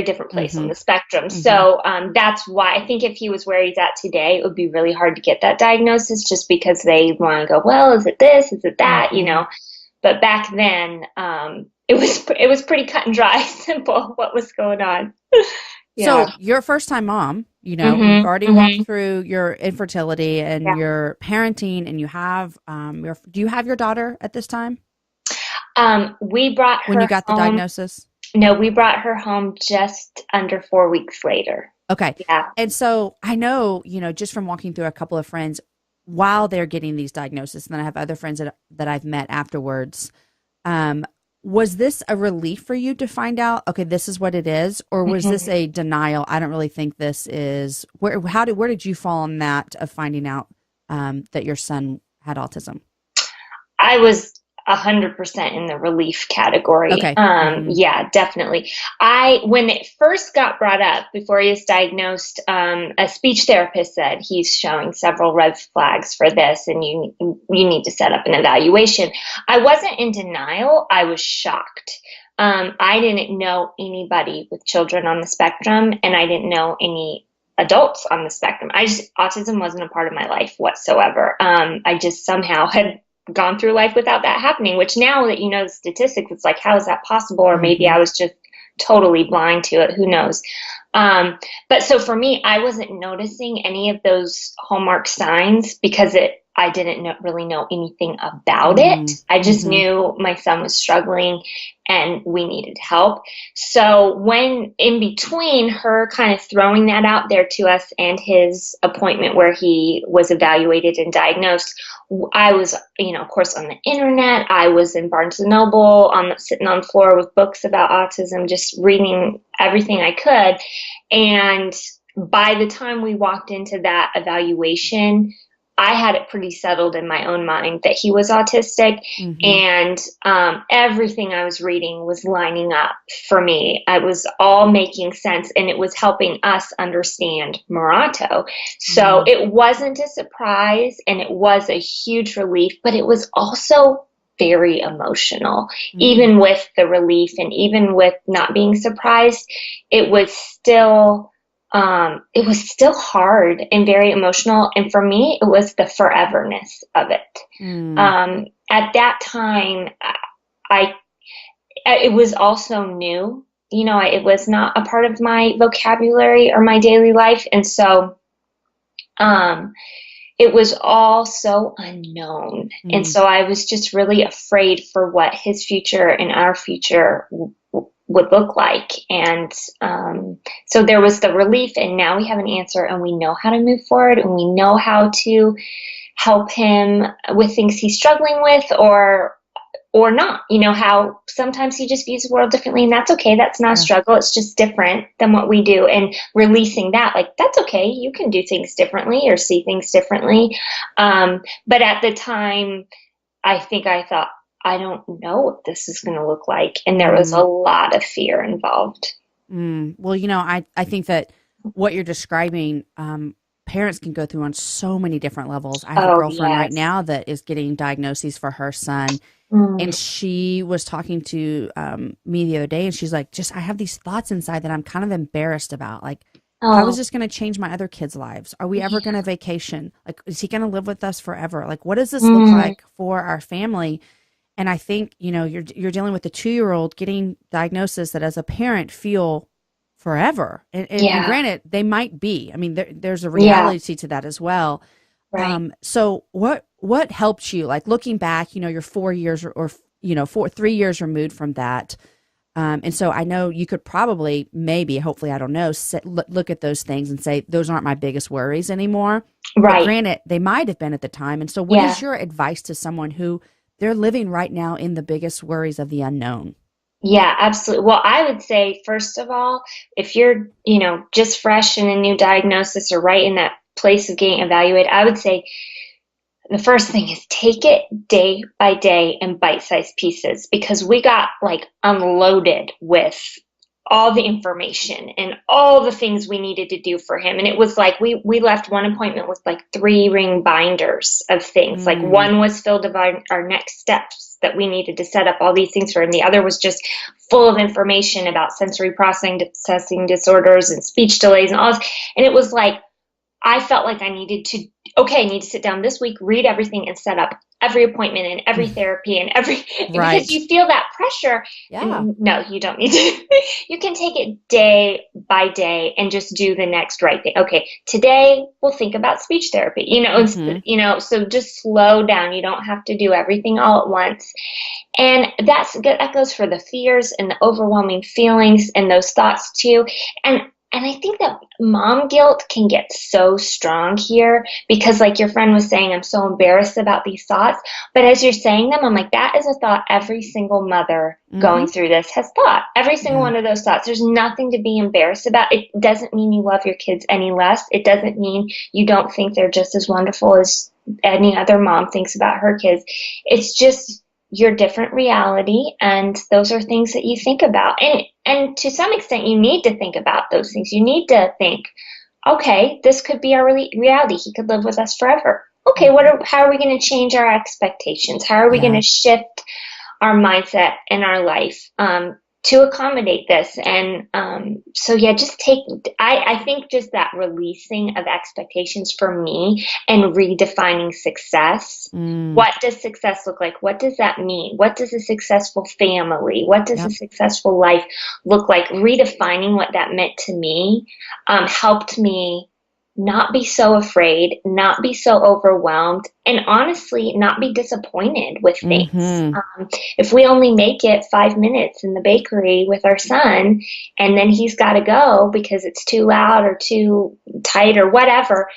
different place on the spectrum. So that's why I think if he was where he's at today, it would be really hard to get that diagnosis, just because they want to go, well, is it this? Is it that? You know, but back then it was pretty cut and dry, simple what was going on. Yeah. So you're a first-time mom, you know, you've already walked through your infertility and your parenting, and you have, do you have your daughter at this time? We brought her when you got home, the diagnosis? No, we brought her home just under 4 weeks later. Okay. Yeah. And so I know, you know, just from walking through a couple of friends while they're getting these diagnoses, and then I have other friends that I've met afterwards, was this a relief for you to find out, okay, this is what it is? Or was this a denial? I don't really think this is. Where did you fall on that of finding out that your son had autism? I was 100% in the relief category. Okay. Yeah, definitely. When it first got brought up before he was diagnosed, a speech therapist said he's showing several red flags for this, and you need to set up an evaluation. I wasn't in denial. I was shocked. I didn't know anybody with children on the spectrum, and I didn't know any adults on the spectrum. Autism wasn't a part of my life whatsoever. I just somehow had gone through life without that happening, which now that you know the statistics, it's like, how is that possible? Or maybe I was just totally blind to it. Who knows? But so for me, I wasn't noticing any of those hallmark signs because I didn't really know anything about it. I just knew my son was struggling and we needed help. So when in between her kind of throwing that out there to us and his appointment where he was evaluated and diagnosed, I was, of course, on the internet. I was in Barnes & Noble, sitting on the floor with books about autism, just reading everything I could. And by the time we walked into that evaluation, I had it pretty settled in my own mind that he was autistic, and everything I was reading was lining up for me. It was all making sense, and it was helping us understand Marato. So it wasn't a surprise, and it was a huge relief, but it was also very emotional. Even with the relief and even with not being surprised, it was still hard and very emotional. And for me, it was the foreverness of it. At that time, it was also new. It was not a part of my vocabulary or my daily life. And so, it was all so unknown. And so I was just really afraid for what his future and our future would look like. And so there was the relief, and now we have an answer, and we know how to move forward, and we know how to help him with things he's struggling with or not. How sometimes he just views the world differently, and that's okay. That's not a struggle. It's just different than what we do. And releasing that, like, that's okay. You can do things differently or see things differently. But at the time, I think I thought, I don't know what this is going to look like. And there was a lot of fear involved. Well, I think that what you're describing, parents can go through on so many different levels. I have a girlfriend right now that is getting diagnoses for her son. And she was talking to me the other day, and she's like, I have these thoughts inside that I'm kind of embarrassed about. Like, how is this going to change my other kids' lives? Are we ever going to vacation? Like, is he going to live with us forever? Like, what does this look like for our family? And I think, you're dealing with a 2-year-old getting diagnosis that as a parent feel forever. And granted, they might be. I mean, there's a reality to that as well. Right. So what helped you, like looking back, you're 4 years or 3 years removed from that. And so I know you could probably, maybe, hopefully, I don't know, look at those things and say, those aren't my biggest worries anymore. Right. But granted, they might have been at the time. And so what is your advice to someone who they're living right now in the biggest worries of the unknown? Yeah, absolutely. Well, I would say, first of all, if you're, just fresh in a new diagnosis or right in that place of getting evaluated, I would say the first thing is take it day by day in bite-sized pieces, because we got like unloaded with all the information and all the things we needed to do for him. And it was like we left one appointment with like 3 ring binders of things. Like one was filled about our next steps that we needed to set up all these things for him. The other was just full of information about sensory processing disorders and speech delays and all this. And it was like, I felt like I need to sit down this week, read everything, and set up every appointment and every therapy and because you feel that pressure. Yeah. And no, you don't need to. You can take it day by day and just do the next right thing. Okay, today we'll think about speech therapy. So just slow down. You don't have to do everything all at once. And that goes for the fears and the overwhelming feelings and those thoughts too. And I think that mom guilt can get so strong here because, like your friend was saying, I'm so embarrassed about these thoughts. But as you're saying them, I'm like, that is a thought every single mother going through this has thought. Every single one of those thoughts. There's nothing to be embarrassed about. It doesn't mean you love your kids any less. It doesn't mean you don't think they're just as wonderful as any other mom thinks about her kids. It's just your different reality, and those are things that you think about. And to some extent, you need to think about those things. You need to think, okay, this could be our reality. He could live with us forever. Okay, how are we going to change our expectations? How are we going to shift our mindset in our life to accommodate this? And I think just that releasing of expectations for me and redefining success. What does success look like? What does that mean? What does a successful family? What does a successful life look like? Redefining what that meant to me helped me not be so afraid, not be so overwhelmed, and honestly, not be disappointed with things. If we only make it 5 minutes in the bakery with our son, and then he's got to go because it's too loud or too tight or whatever,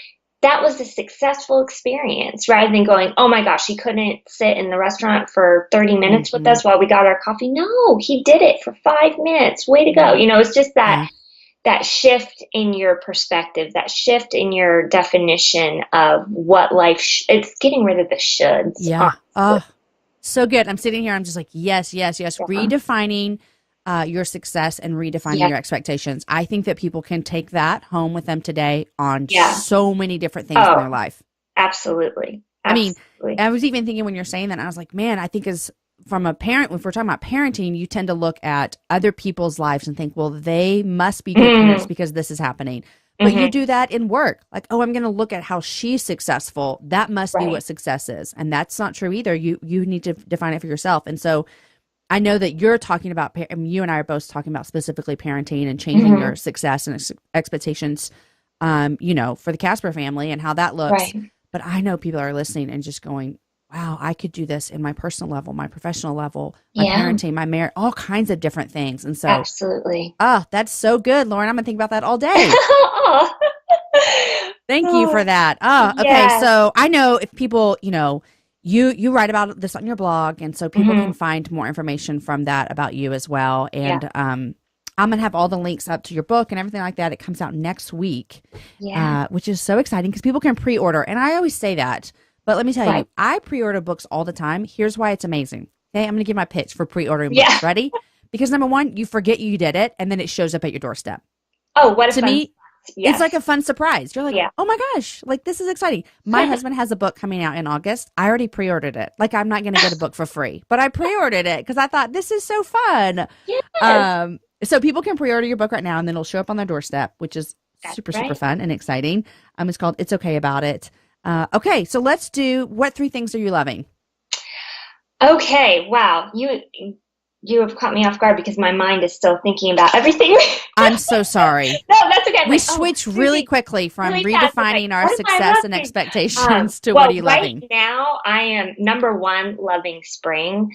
that was a successful experience rather than going, oh my gosh, he couldn't sit in the restaurant for 30 minutes with us while we got our coffee. No, he did it for 5 minutes. Way to go. It's just that shift in your perspective, that shift in your definition of what life it's getting rid of the shoulds. Yeah. So good. I'm sitting here. I'm just like, yes. Redefining your success and redefining your expectations. I think that people can take that home with them today on so many different things in their life. Absolutely. Absolutely. I was even thinking when you're saying that, I was like, man, I think as from a parent, if we're talking about parenting, you tend to look at other people's lives and think, well, they must be good parents because this is happening. But you do that in work. Like, oh, I'm going to look at how she's successful. That must be what success is. And that's not true either. You need to define it for yourself. And so I know that you're talking about, you and I are both talking about specifically parenting and changing your success and expectations, for the Casper family and how that looks. Right. But I know people are listening and just going, wow, I could do this in my personal level, my professional level, my parenting, my marriage, all kinds of different things. And so, absolutely. Oh, that's so good, Lauren. I'm going to think about that all day. Thank you for that. Oh, okay. So I know if people, you write about this on your blog, and so people can find more information from that about you as well. And I'm going to have all the links up to your book and everything like that. It comes out next week, which is so exciting because people can pre-order. And I always say that. But let me tell you, I pre-order books all the time. Here's why it's amazing. Okay, I'm going to give my pitch for pre-ordering books. Ready? Because number one, you forget you did it, and then it shows up at your doorstep. Oh, what a fun surprise. It's like a fun surprise. You're like, oh my gosh, like this is exciting. My husband has a book coming out in August. I already pre-ordered it. Like I'm not going to get a book for free, but I pre-ordered it because I thought this is so fun. Yes. So people can pre-order your book right now, and then it'll show up on their doorstep, which is super fun and exciting. It's called It's Okay About It. Okay, so let's do, what 3 things are you loving? Okay, wow. You have caught me off guard because my mind is still thinking about everything. I'm so sorry. No, that's okay. We switched really quickly from redefining our success and expectations to what are you loving? Right now, I am number 1 loving spring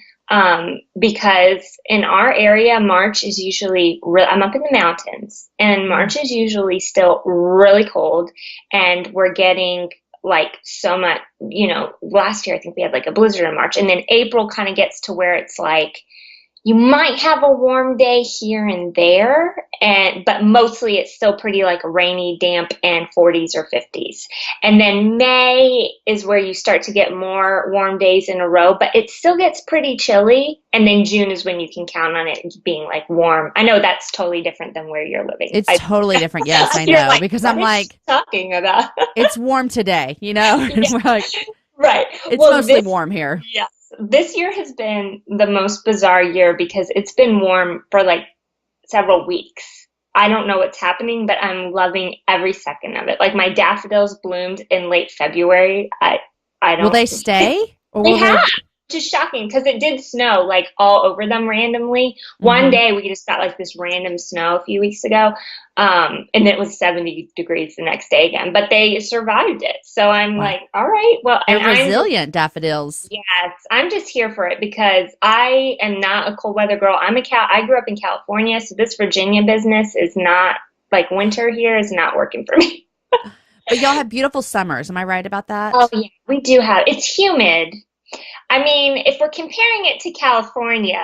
because in our area, March is usually I'm up in the mountains, and March is usually still really cold, and we're getting like so much, last year I think we had like a blizzard in March, and then April kind of gets to where it's like you might have a warm day here and there, but mostly it's still pretty like rainy, damp, and 40s or 50s. And then May is where you start to get more warm days in a row, but it still gets pretty chilly. And then June is when you can count on it being like warm. I know that's totally different than where you're living. It's totally different. Yes, I know. Like, because I'm like talking about. It's warm today, And we're like, right. It's mostly warm here. Yeah. This year has been the most bizarre year because it's been warm for like several weeks. I don't know what's happening, but I'm loving every second of it. Like my daffodils bloomed in late February. I don't. Will they stay? Or they have. Just shocking because it did snow like all over them randomly. One day we just got like this random snow a few weeks ago, and it was 70 degrees the next day again. But they survived it, so I'm like, all right, well, they're resilient daffodils. Yes, I'm just here for it because I am not a cold weather girl. I grew up in California, so this Virginia business is not like winter here is not working for me. But y'all have beautiful summers. Am I right about that? Oh yeah, we do have. It's humid. I mean, if we're comparing it to California,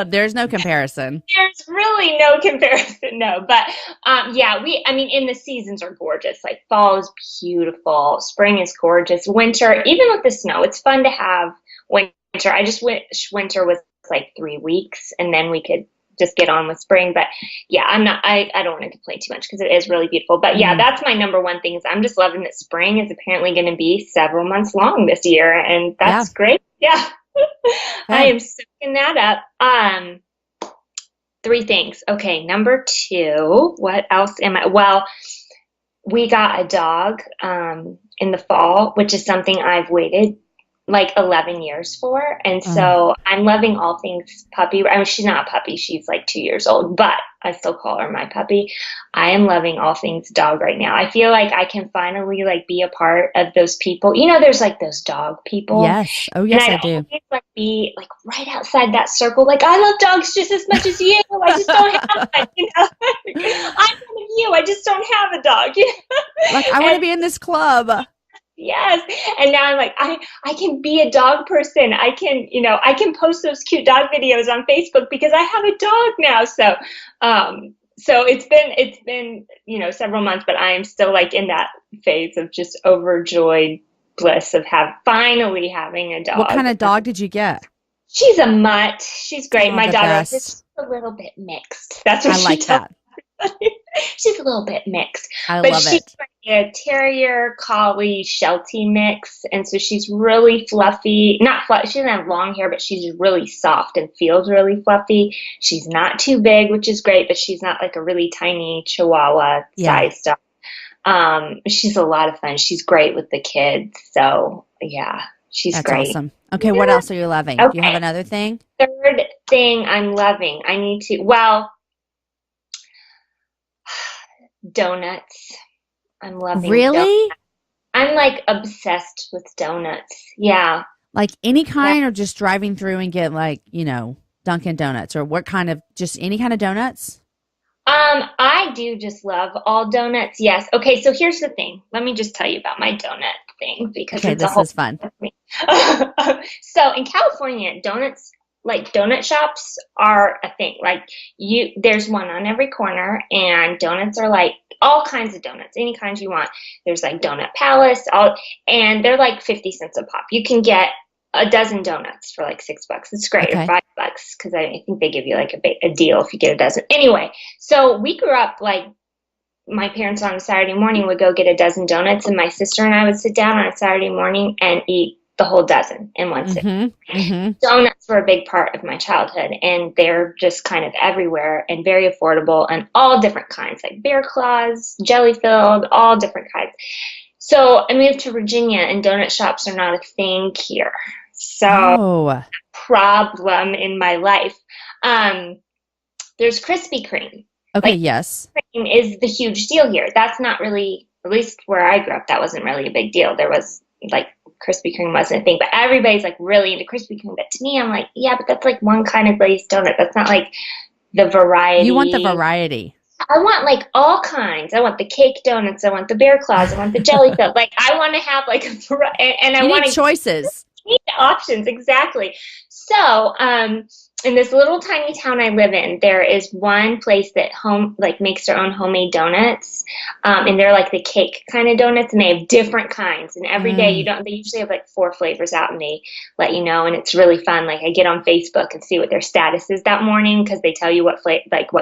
there's no comparison. There's really no comparison, no. But in the seasons are gorgeous. Like fall is beautiful, spring is gorgeous, winter, even with the snow, it's fun to have winter. I just wish winter was like 3 weeks, and then we could just get on with spring. But yeah, I don't want to complain too much because it is really beautiful. But yeah, that's my number 1 thing is I'm just loving that spring is apparently going to be several months long this year. And that's great. Yeah. I am soaking that up. 3 things. Okay. Number 2, what else am I? Well, we got a dog, in the fall, which is something I've waited like 11 years for. And so I'm loving all things puppy. I mean, she's not a puppy. She's like 2 years old, but I still call her my puppy. I am loving all things dog right now. I feel like I can finally like be a part of those people. There's like those dog people. Yes. Oh yes, I do. Always, like be like right outside that circle. Like I love dogs just as much as you. I just don't have one. I'm one of you. I just don't have a dog. Like I want to be in this club. Yes. And now I'm like, I can be a dog person. I can post those cute dog videos on Facebook because I have a dog now. So it's been, several months, but I am still like in that phase of just overjoyed bliss of finally having a dog. What kind of dog did you get? She's a mutt. She's great. My daughter best. is just a little bit mixed. That's what I like that. She's a little bit mixed, I but love she's it. like a terrier collie Sheltie mix, and so she's really fluffy. Not fluffy. She doesn't have long hair, but she's really soft and feels really fluffy. She's not too big, which is great, but she's not like a really tiny Chihuahua Yeah. size dog. She's a lot of fun. She's great with the kids. So yeah, she's That's great. awesome. Okay, what else are you loving? Do you have Okay. another thing? Third thing I'm loving. I need to, well, donuts. I'm loving donuts. Really? I'm like obsessed with donuts. Yeah. Like any Yeah. kind, or just driving through and get like, Dunkin' Donuts, or what kind of, just any kind of donuts? I do just love all donuts. Yes. Okay, so here's the thing. Let me just tell you about my donut thing because Okay, it's a this whole is fun. So in California, donuts, like donut shops are a thing. Like there's one on every corner, and donuts are like all kinds of donuts, any kinds you want. There's like Donut Palace, and they're like 50 cents a pop. You can get a dozen donuts for like $6. It's great, or Okay. $5 because I think they give you like a deal if you get a dozen. Anyway, so we grew up like my parents on a Saturday morning would go get a dozen donuts, and my sister and I would sit down on a Saturday morning and eat the whole dozen in one sitting. Donuts were a big part of my childhood, and they're just kind of everywhere and very affordable, and all different kinds, like bear claws, jelly filled, all different kinds. So I moved to Virginia, and donut shops are not a thing here. So Oh, problem in my life. There's Krispy Kreme. okay, Like, yes. Kreme is the huge deal here. That's not really, at least where I grew up, that wasn't really a big deal. There was like Krispy Kreme wasn't a thing, but everybody's like really into Krispy Kreme. But to me, I'm like, yeah, but that's like one kind of glazed donut. That's not like the variety. You want the variety. I want like all kinds. I want the cake donuts. I want the bear claws. I want the jelly filled. Like I want to have like a variety, and I You want need choices. need options, exactly. So, in this little tiny town I live in, there is one place that makes their own homemade donuts, and they're like the cake kind of donuts, and they have different kinds. And every day they usually have like 4 flavors out, and they let you know, and it's really fun. Like I get on Facebook and see what their status is that morning because they tell you what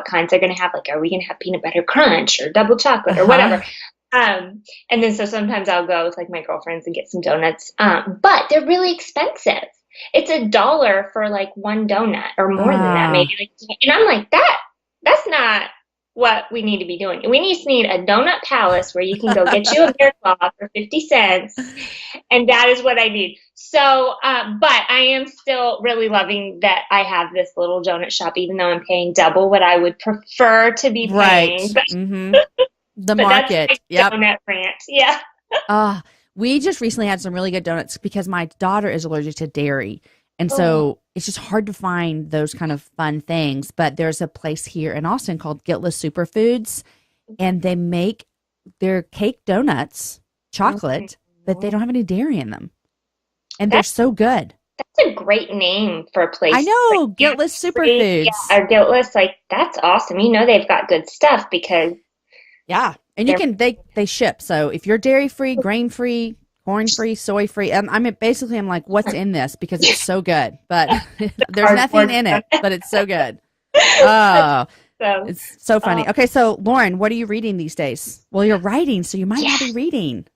kinds they're gonna have. Like, are we gonna have peanut butter crunch or double chocolate or whatever? And then so sometimes I'll go with like my girlfriends and get some donuts. But they're really expensive. It's $1 for like one donut or more than that, maybe. And I'm like, that's not what we need to be doing. We need a donut palace where you can go get you a bear claw for 50 cents. And that is what I need. So, but I am still really loving that I have this little donut shop, even though I'm paying double what I would prefer to be paying. Right. The market. That's Yep. donut rant. Yeah. We just recently had some really good donuts because my daughter is allergic to dairy. And so it's just hard to find those kind of fun things. But there's a place here in Austin called Guiltless Superfoods, and they make their cake donuts, chocolate, but they don't have any dairy in them. And they're so good. That's a great name for a place. I know, like Guiltless Superfoods. Yeah, or Guiltless, like that's awesome. You know they've got good stuff because and you can they ship. So if you're dairy free, grain free, corn free, soy free, I'm like, what's in this? Because it's so good. But there's nothing in it, but it's so good. Oh, it's so funny. Okay, so Lauren, what are you reading these days? Well, you're writing, so you might not be reading.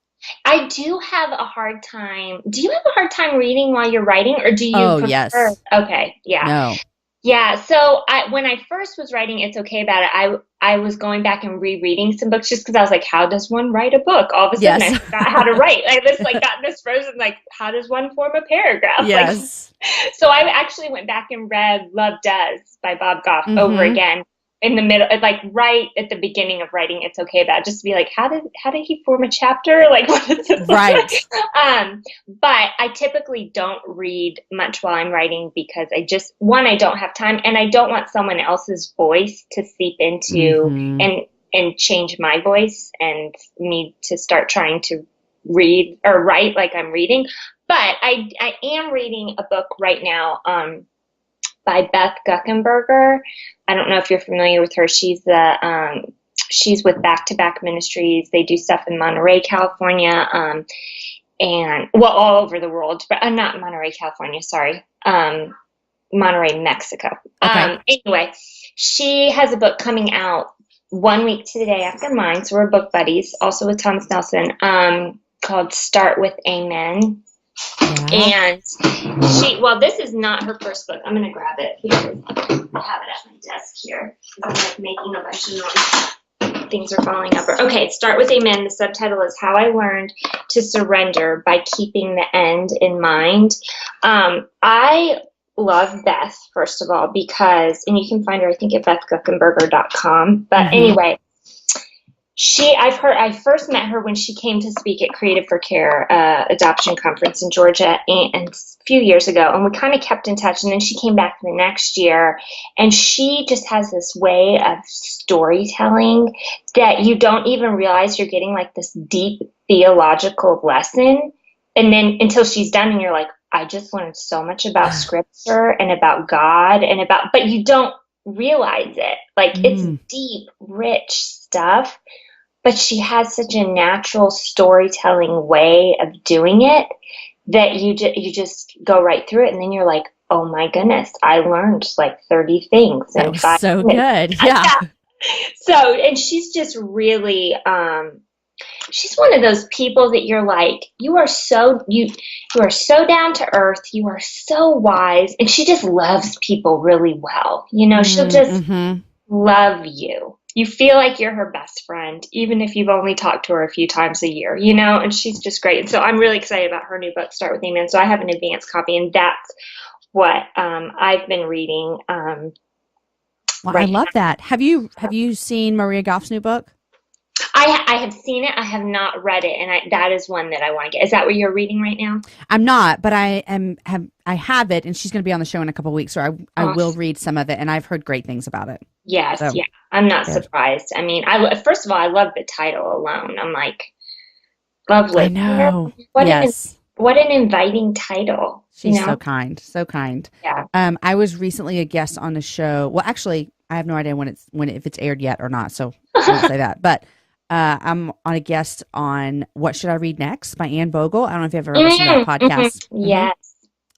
I do have a hard time. Do you have a hard time reading while you're writing, or do you prefer? Yes. Okay, yeah. No. Yeah, so when I first was writing It's Okay About It, I was going back and rereading some books just because I was like, how does one write a book? All of a sudden I forgot how to write. I just got this frozen, like, how does one form a paragraph? Yes. So I actually went back and read Love Does by Bob Goff over again in the middle, like right at the beginning of writing It's Okay About It, just to be like, how did he form a chapter? Like, what is it? Right. But I typically don't read much while I'm writing because I don't have time, and I don't want someone else's voice to seep into and change my voice and me to start trying to read or write like I'm reading. But I am reading a book right now, by Beth Guckenberger. I don't know if you're familiar with her. She's with Back to Back Ministries. They do stuff in Monterey, California, and all over the world, but not Monterey, California. Sorry, Monterey, Mexico. Okay. Anyway, she has a book coming out 1 week to the day after mine. So we're book buddies, also with Thomas Nelson, called Start with Amen. Yeah. And this is not her first book. I'm going to grab it here. I have it at my desk here. I'm like making a bunch of noise. Things are falling up. Okay, Start with Amen. The subtitle is How I Learned to Surrender by Keeping the End in Mind. I love Beth, first of all, because, and you can find her, I think, at bethguckenberger.com. But anyway, I first met her when she came to speak at Creative for Care adoption conference in Georgia and a few years ago, and we kind of kept in touch. And then she came back the next year, and she just has this way of storytelling that you don't even realize you're getting like this deep theological lesson, and then until she's done, and you're like, I just learned so much about scripture and about God but you don't realize it. Like it's deep, rich stuff. But she has such a natural storytelling way of doing it that you just go right through it. And then you're like, oh my goodness, I learned like 30 things. That was so good. Yeah. So, and she's just really, she's one of those people that you're like, you are so down to earth. You are so wise. And she just loves people really well. You know, she'll just love you. You feel like you're her best friend, even if you've only talked to her a few times a year, you know, and she's just great. And so I'm really excited about her new book, Start with Amen. So I have an advanced copy, and that's what I've been reading. Well, I love that. Have you seen Maria Goff's new book? I have seen it. I have not read it, and that is one that I want to get. Is that what you're reading right now? I'm not, but I have it, and she's going to be on the show in a couple of weeks, so I will read some of it, and I've heard great things about it. Yes, so, yeah. I'm not surprised. I mean, first of all, I love the title alone. I'm like, lovely. I know. What an inviting title. She's so kind, so kind. Yeah. I was recently a guest on the show. Well, actually, I have no idea if it's aired yet or not, so I won't say that. But I'm on a guest on What Should I Read Next by Anne Vogel. I don't know if you've ever listened to that podcast. Yes.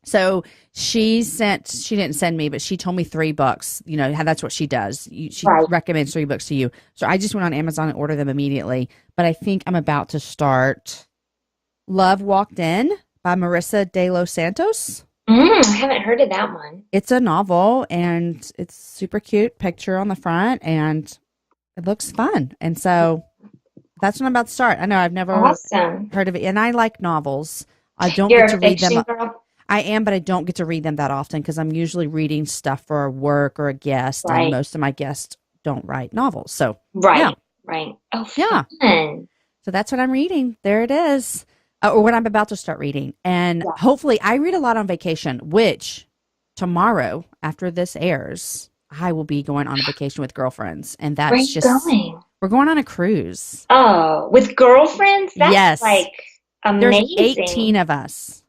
So she didn't send me, but she told me 3 books. You know how that's what she does. She recommends 3 books to you. So I just went on Amazon and ordered them immediately. But I think I'm about to start Love Walked In by Marissa de los Santos. I haven't heard of that one. It's a novel, and it's super cute picture on the front, and it looks fun. And so that's what I'm about to start. I know I've never heard of it, and I like novels. I don't get to read them. Girl? I am, but I don't get to read them that often because I'm usually reading stuff for work or a guest, and most of my guests don't write novels. So right. Oh, fun. Yeah. So that's what I'm reading. There it is. Or what I'm about to start reading. And hopefully I read a lot on vacation, which tomorrow after this airs, I will be going on a vacation with girlfriends. And that's we're going on a cruise. Oh, with girlfriends? That's like amazing. There's 18 of us.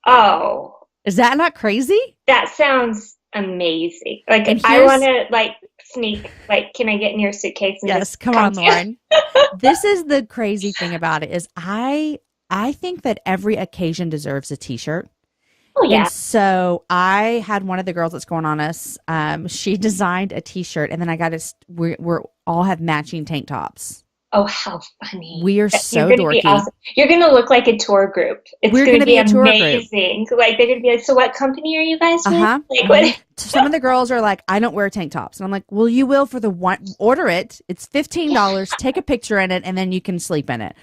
Oh. Is that not crazy? That sounds amazing. Like, I want to sneak, can I get in your suitcase? And yes, come on, Lauren. This is the crazy thing about it is I think that every occasion deserves a t-shirt. Oh, yeah. And so I had one of the girls that's going on us. She designed a t-shirt, and then I got we're all have matching tank tops. Oh, how funny. We are so dorky. Awesome. You're going to look like a tour group. We're going to be amazing. Like, they're going to be like, so what company are you guys with? Like, what? Some of the girls are like, I don't wear tank tops. And I'm like, well, you will for the one. Order it. It's $15. Take a picture in it, and then you can sleep in it.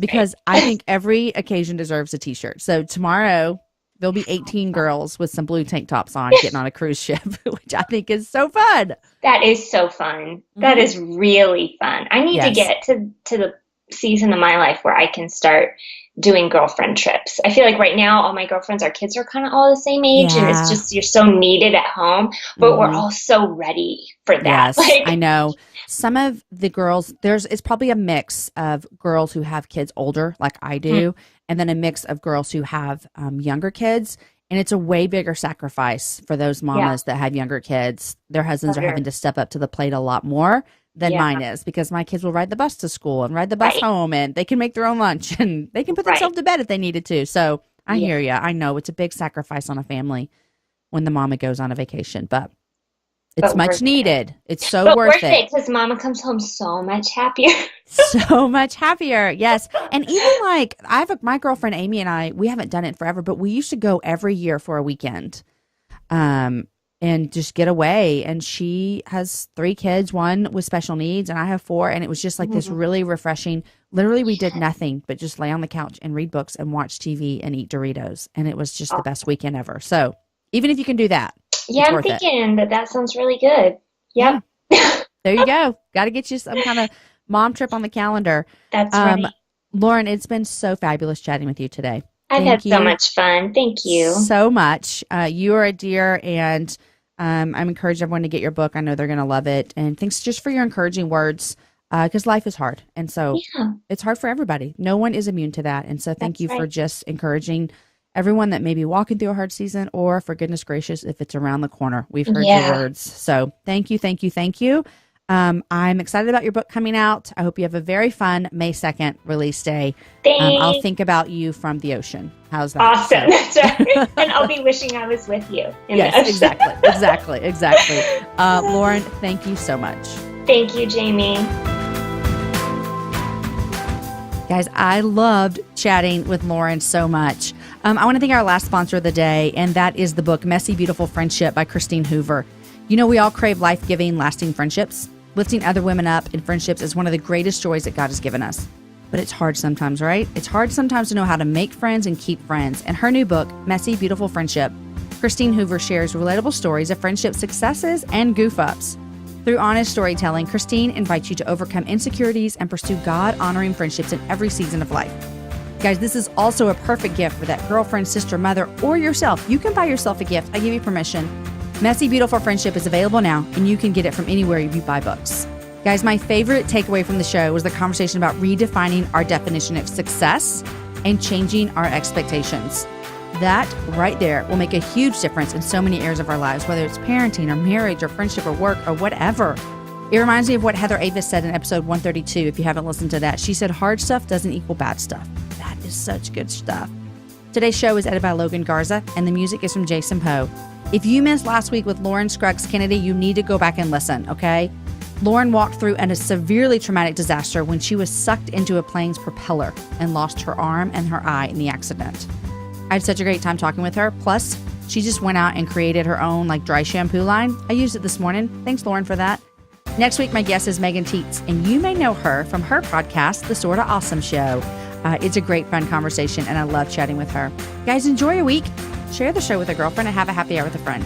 Because I think every occasion deserves a t-shirt. So tomorrow, there'll be 18 girls with some blue tank tops on getting on a cruise ship, which I think is so fun. That is so fun. That is really fun. I need to get to the season of my life where I can start doing girlfriend trips. I feel like right now, all my girlfriends, our kids are kind of all the same age, and it's just, you're so needed at home, but we're all so ready for that. Yes, I know. Some of the girls, it's probably a mix of girls who have kids older, like I do, and then a mix of girls who have younger kids. And it's a way bigger sacrifice for those mamas that have younger kids. Their husbands are having to step up to the plate a lot more than mine is, because my kids will ride the bus to school and ride the bus home, and they can make their own lunch, and they can put themselves to bed if they needed to. So I hear you. I know it's a big sacrifice on a family when the mama goes on a vacation, but It's much needed. It's so but worth it. Because Mama comes home so much happier. So much happier. Yes. And even like my girlfriend Amy and I, we haven't done it forever, but we used to go every year for a weekend. And just get away. And she has 3 kids, 1 with special needs, and I have 4. And it was just like this really refreshing. Literally, we did nothing but just lay on the couch and read books and watch TV and eat Doritos. And it was just the best weekend ever. So even if you can do that. Yeah, I'm thinking that sounds really good. Yep. Yeah. There you go. Got to get you some kind of mom trip on the calendar. That's right. Lauren, it's been so fabulous chatting with you today. I've had so much fun. Thank you so much. You are a dear, and I'm encouraging everyone to get your book. I know they're going to love it. And thanks just for your encouraging words, because life is hard. And so it's hard for everybody. No one is immune to that. And so thank you for just encouraging everyone that may be walking through a hard season, or for goodness gracious, if it's around the corner. We've heard your words. So thank you, thank you, thank you. I'm excited about your book coming out. I hope you have a very fun May 2nd release day. I'll think about you from the ocean. How's that? Awesome. That's right. And I'll be wishing I was with you. Yes, exactly. Lauren, thank you so much. Thank you, Jamie. Guys, I loved chatting with Lauren so much. I want to thank our last sponsor of the day, and that is the book Messy, Beautiful Friendship by Christine Hoover. You know, we all crave life-giving, lasting friendships. Lifting other women up in friendships is one of the greatest joys that God has given us. But it's hard sometimes, right? It's hard sometimes to know how to make friends and keep friends. In her new book, Messy, Beautiful Friendship, Christine Hoover shares relatable stories of friendship successes and goof-ups. Through honest storytelling, Christine invites you to overcome insecurities and pursue God-honoring friendships in every season of life. Guys, this is also a perfect gift for that girlfriend, sister, mother, or yourself. You can buy yourself a gift. I give you permission. Messy, Beautiful Friendship is available now, and you can get it from anywhere you buy books. Guys, my favorite takeaway from the show was the conversation about redefining our definition of success and changing our expectations. That right there will make a huge difference in so many areas of our lives, whether it's parenting or marriage or friendship or work or whatever. It reminds me of what Heather Avis said in episode 132, if you haven't listened to that. She said, hard stuff doesn't equal bad stuff. That is such good stuff. Today's show is edited by Logan Garza, and the music is from Jason Poe. If you missed last week with Lauren Scruggs Kennedy, you need to go back and listen, okay? Lauren walked through a severely traumatic disaster when she was sucked into a plane's propeller and lost her arm and her eye in the accident. I had such a great time talking with her. Plus, she just went out and created her own dry shampoo line. I used it this morning. Thanks, Lauren, for that. Next week, my guest is Megan Teets, and you may know her from her podcast, The Sorta Awesome Show. It's a great, fun conversation, and I love chatting with her. Guys, enjoy your week. Share the show with a girlfriend and have a happy hour with a friend.